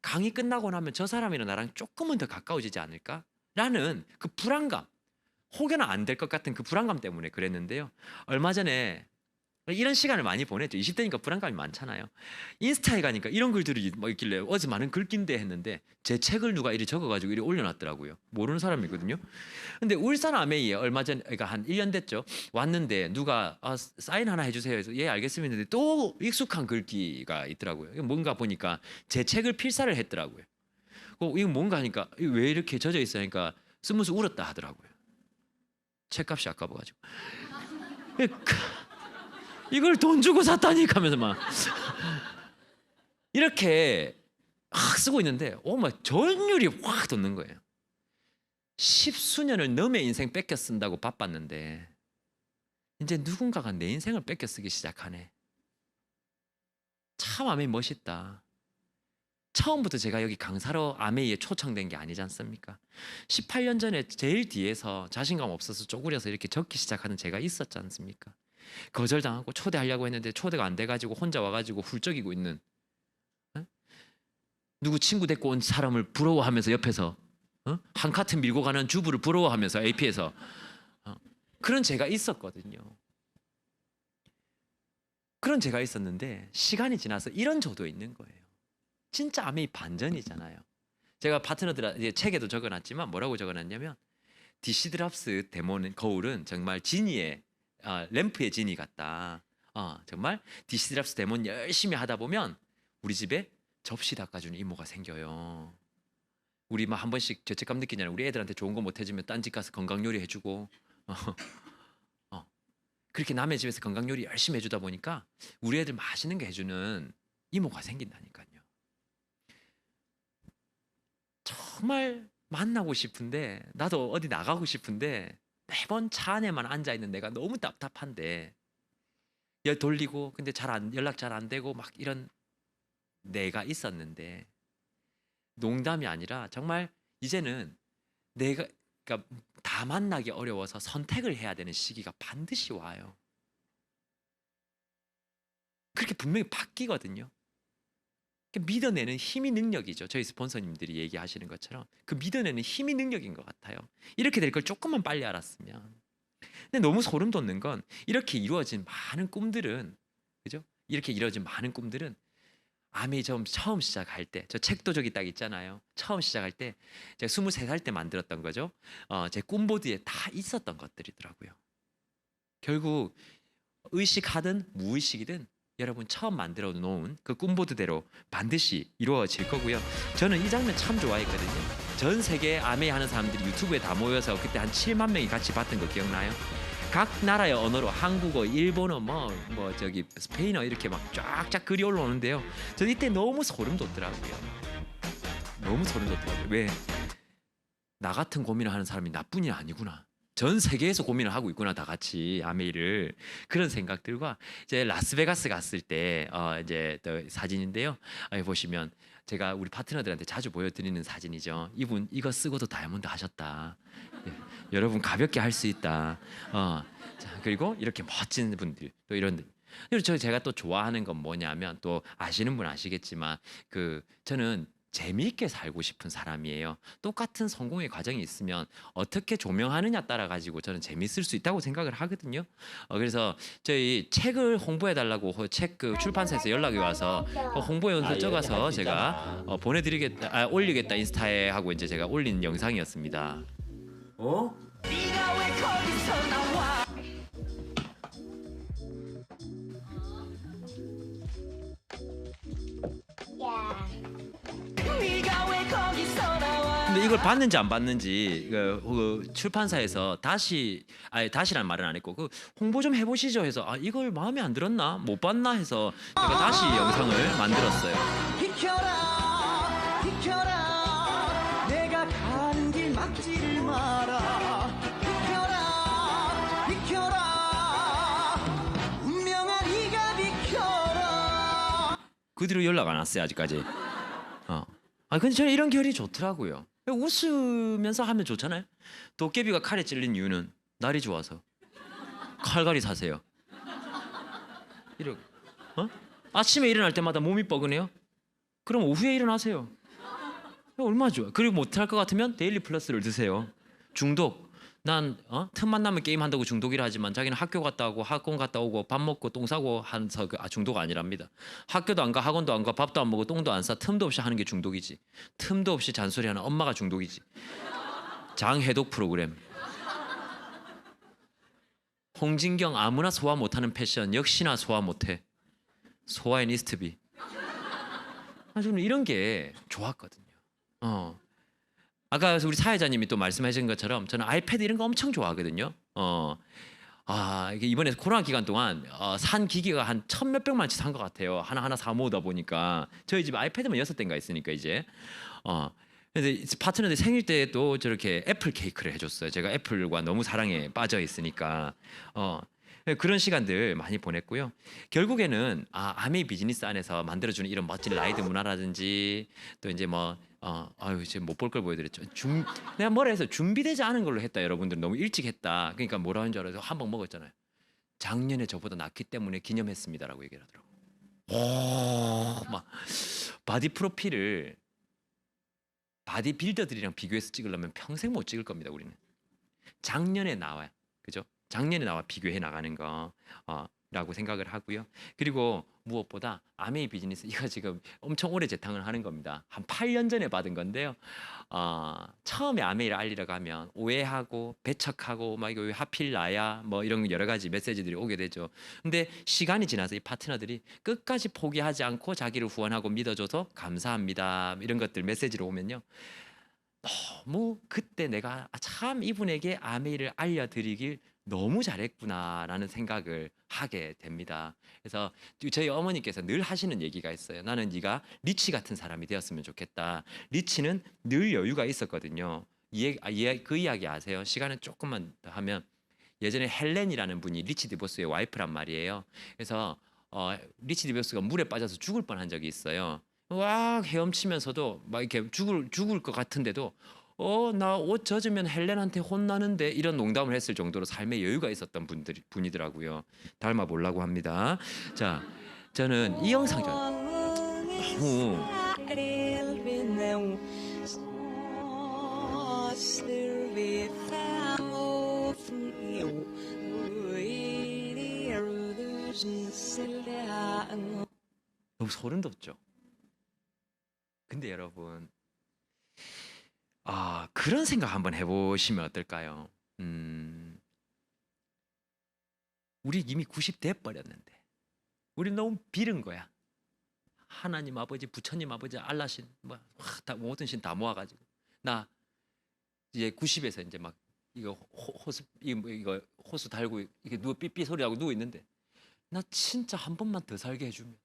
강의 끝나고 나면 저 사람이랑 나랑 조금은 더 가까워지지 않을까라는 그 불안감, 혹여나 안 될 것 같은 그 불안감 때문에 그랬는데요. 얼마 전에 이런 시간을 많이 보냈죠. 20대니까 불안감이 많잖아요. 인스타에 가니까 이런 글들이 뭐 있길래 어제 많은 글귀인데 했는데 제 책을 누가 이리 적어가지고 이리 올려놨더라고요. 모르는 사람이거든요. 근데 울산 아메이에 얼마 전, 그러니까 한 1년 됐죠. 왔는데 누가 사인 하나 해주세요 해서 예 알겠습니다 했는데 또 익숙한 글귀가 있더라고요. 이게 뭔가 보니까 제 책을 필사를 했더라고요. 이거 뭔가 하니까 왜 이렇게 젖어 있으니까 스무스 울었다 하더라고요. 책값이 아까워가지고. 이걸 돈 주고 샀다니까 하면서 막 이렇게 쓰고 있는데 막 전율이 확 돋는 거예요. 10수년을 남의 인생 뺏겨 쓴다고 바빴는데 이제 누군가가 내 인생을 뺏겨 쓰기 시작하네. 참 아메이 멋있다. 처음부터 제가 여기 강사로 아메이에 초청된 게 아니지 않습니까? 18년 전에 제일 뒤에서 자신감 없어서 쪼그려서 이렇게 적기 시작하는 제가 있었지 않습니까? 거절당하고 초대하려고 했는데 초대가 안 돼가지고 혼자 와가지고 훌쩍이고 있는 누구 친구 데리고 온 사람을 부러워하면서 옆에서 한 카트 밀고 가는 주부를 부러워하면서 AP에서 그런 제가 있었거든요. 그런 제가 있었는데 시간이 지나서 이런 저도 있는 거예요. 진짜 아메이 반전이잖아요. 제가 파트너들 책에도 적어놨지만 뭐라고 적어놨냐면 DC 드랍스 데모는 거울은 정말 지니의 램프의 지니 같다. 정말 DC 드랍스 데모는 열심히 하다 보면 우리 집에 접시 닦아주는 이모가 생겨요. 우리 막 한 번씩 죄책감 느끼잖아요. 우리 애들한테 좋은 거 못 해주면 딴 집 가서 건강 요리 해주고 그렇게 남의 집에서 건강 요리 열심히 해주다 보니까 우리 애들 맛있는 거 해주는 이모가 생긴다니까요. 정말 만나고 싶은데 나도 어디 나가고 싶은데 매번 차 안에만 앉아 있는 내가 너무 답답한데 돌리고 근데 연락 잘 안 되고 막 이런 내가 있었는데 농담이 아니라 정말 이제는 내가 그러니까 다 만나기 어려워서 선택을 해야 되는 시기가 반드시 와요. 그렇게 분명히 바뀌거든요. 믿어내는 힘이 능력이죠. 저희 스폰서님들이 얘기하시는 것처럼 그 믿어내는 힘이 능력인 것 같아요. 이렇게 될 걸 조금만 빨리 알았으면. 근데 너무 소름 돋는 건 이렇게 이루어진 많은 꿈들은 그죠? 이렇게 이루어진 많은 꿈들은 아메이 처음 시작할 때 저 책도 저기 딱 있잖아요. 처음 시작할 때 제가 23살 때 만들었던 거죠. 제 꿈보드에 다 있었던 것들이더라고요. 결국 의식하든 무의식이든 여러분 처음 만들어 놓은 그 꿈보드대로 반드시 이루어질 거고요. 저는 이 장면 참 좋아했거든요. 전 세계 아메이 하는 사람들이 유튜브에 다 모여서 그때 한 7만 명이 같이 봤던 거 기억나요? 각 나라의 언어로 한국어, 일본어, 저기 스페인어 이렇게 막 쫙쫙 글이 올라오는데요. 저는 이때 너무 소름 돋더라고요. 너무 소름 돋더라고요. 왜? 나 같은 고민을 하는 사람이 나뿐이 아니구나. 전 세계에서 고민을 하고 있구나 다 같이 아메이를 그런 생각들과 이제 라스베가스 갔을 때 이제 또 사진인데요. 보시면 제가 우리 파트너들한테 자주 보여드리는 사진이죠. 이분 이거 쓰고도 다이아몬드 하셨다. 여러분 가볍게 할 수 있다. 자, 그리고 이렇게 멋진 분들 또 이런. 그리고 제가 또 좋아하는 건 뭐냐면 또 아시는 분 아시겠지만 저는 재미있게 살고 싶은 사람이에요. 똑같은 성공의 과정이 있으면 어떻게 조명하느냐 따라 가지고 저는 재미있을 수 있다고 생각을 하거든요. 그래서 저희 책을 홍보해 달라고 책 출판사에서 연락이 와서 홍보 연서 적어서 제가 보내드리겠다, 올리겠다 인스타에 하고 이제 제가 올린 영상이었습니다. 네가 왜 거기서 나와? 네가 왜 거기서 나와? 근데 이걸 봤는지 안 봤는지 그 출판사에서 다시란 말은 안 했고 홍보 좀 해보시죠 해서 이걸 마음에 안 들었나 못 봤나 해서 제가 다시 영상을 만들었어요. 비켜라 비켜라 내가 가는 길 막지를 마라. 비켜라 비켜라 운명아 네가 비켜라. 그 뒤로 연락 안 왔어요 아직까지. 근데 저는 이런 결이 좋더라고요. 웃으면서 하면 좋잖아요. 도깨비가 칼에 찔린 이유는 날이 좋아서. 칼갈이 사세요. 아침에 일어날 때마다 몸이 뻐근해요. 그럼 오후에 일어나세요. 얼마나 좋아. 그리고 못할 것 같으면 데일리 플러스를 드세요. 중독. 난 틈만 나면 게임 한다고 중독이라 하지만 자기는 학교 갔다 오고 학원 갔다 오고 밥 먹고 똥 싸고 한서 중독 아니랍니다. 학교도 안 가, 학원도 안 가, 밥도 안 먹고 똥도 안 싸, 틈도 없이 하는 게 중독이지. 틈도 없이 잔소리하는 엄마가 중독이지. 장해독 프로그램. 홍진경 아무나 소화 못하는 패션 역시나 소화 못해. 소화인 이스트비. 저는 이런 게 좋았거든요. 아까 우리 사회자님이 또 말씀하신 것처럼 저는 아이패드 이런 거 엄청 좋아하거든요. 이게 이번에 코로나 기간 동안 산 기기가 한 1,000몇백만치 산 것 같아요. 하나하나 사 모으다 보니까 저희 집에 아이패드만 6대인가 있으니까 이제 근데 파트너들 생일 때 또 저렇게 애플 케이크를 해줬어요. 제가 애플과 너무 사랑에 빠져 있으니까 그런 시간들 많이 보냈고요. 결국에는 아메이 비즈니스 안에서 만들어주는 이런 멋진 라이드 문화라든지 또 이제 지금 못 볼 걸 보여드렸죠. 내가 뭐라 해서 준비되지 않은 걸로 했다. 여러분들 너무 일찍 했다. 그러니까 뭐라 하는 줄 알아서 한 번 먹었잖아요. 작년에 저보다 낫기 때문에 기념했습니다라고 얘기를 하더라고. 막 바디 프로필을 바디 빌더들이랑 비교해서 찍으려면 평생 못 찍을 겁니다. 우리는 작년에 나와요. 그죠? 작년에 나와 비교해 나가는 거라고 생각을 하고요. 그리고 무엇보다 아메이 비즈니스 이거 지금 엄청 오래 재탕을 하는 겁니다. 한 8년 전에 받은 건데요. 처음에 아메이를 알리려고 하면 오해하고 배척하고 막 이거 왜 하필 나야 뭐 이런 여러 가지 메시지들이 오게 되죠. 근데 시간이 지나서 이 파트너들이 끝까지 포기하지 않고 자기를 후원하고 믿어줘서 감사합니다 이런 것들 메시지로 오면요. 너무 그때 내가 참 이분에게 아메이를 알려드리길 너무 잘했구나라는 생각을 하게 됩니다. 그래서 저희 어머니께서 늘 하시는 얘기가 있어요. 나는 네가 리치 같은 사람이 되었으면 좋겠다. 리치는 늘 여유가 있었거든요. 그 이야기 아세요? 시간은 조금만 더 하면 예전에 헬렌이라는 분이 리치 디보스의 와이프란 말이에요. 그래서 리치 디보스가 물에 빠져서 죽을 뻔한 적이 있어요. 와 헤엄치면서도 막 이렇게 죽을 것 같은데도 나 옷 젖으면 헬렌한테 혼나는데 이런 농담을 했을 정도로 삶에 여유가 있었던 분이더라고요. 닮아 보려고 합니다. 자, 저는 이 영상 너무 너무 소름 돋죠. 근데 여러분 그런 생각 한번 해보시면 어떨까요? 우리 이미 90대 버렸는데 우리 너무 비른 거야. 하나님 아버지, 부처님 아버지, 알라신 다 모든 신 다 모아가지고 나 이제 90에서 이제 막 이거 호수 달고 이게 삐삐 소리하고 누워 있는데 나 진짜 한 번만 더 살게 해주면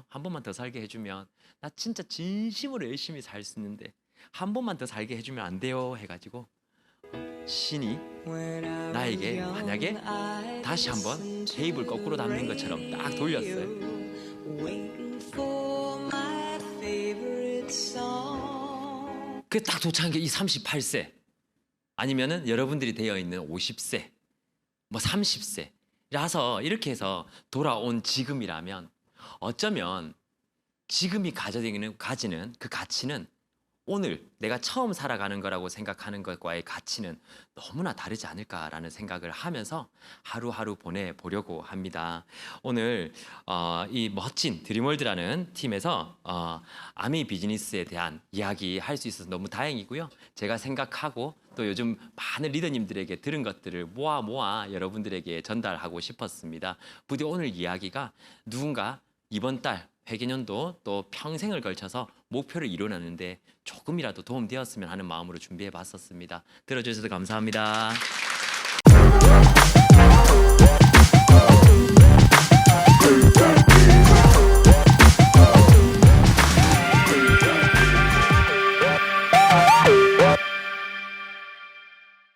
한 번만 더 살게 해주면 나 진짜 진심으로 열심히 살 수 있는데 한 번만 더 살게 해주면 안 돼요 해가지고 신이 나에게 만약에 다시 한번 테이블 거꾸로 담는 것처럼 딱 돌렸어요. 그 딱 도착한 게 이 38세 아니면은 여러분들이 되어 있는 50세 뭐 30세라서 이렇게 해서 돌아온 지금이라면 어쩌면 지금이 가지는 그 가치는 오늘 내가 처음 살아가는 거라고 생각하는 것과의 가치는 너무나 다르지 않을까라는 생각을 하면서 하루하루 보내보려고 합니다. 오늘 이 멋진 드림월드라는 팀에서 아메이 비즈니스에 대한 이야기 할 수 있어서 너무 다행이고요. 제가 생각하고 또 요즘 많은 리더님들에게 들은 것들을 모아 여러분들에게 전달하고 싶었습니다. 부디 오늘 이야기가 누군가 이번 달 회계년도 또 평생을 걸쳐서 목표를 이뤄내는데 조금이라도 도움되었으면 하는 마음으로 준비해 봤었습니다. 들어주셔서 감사합니다.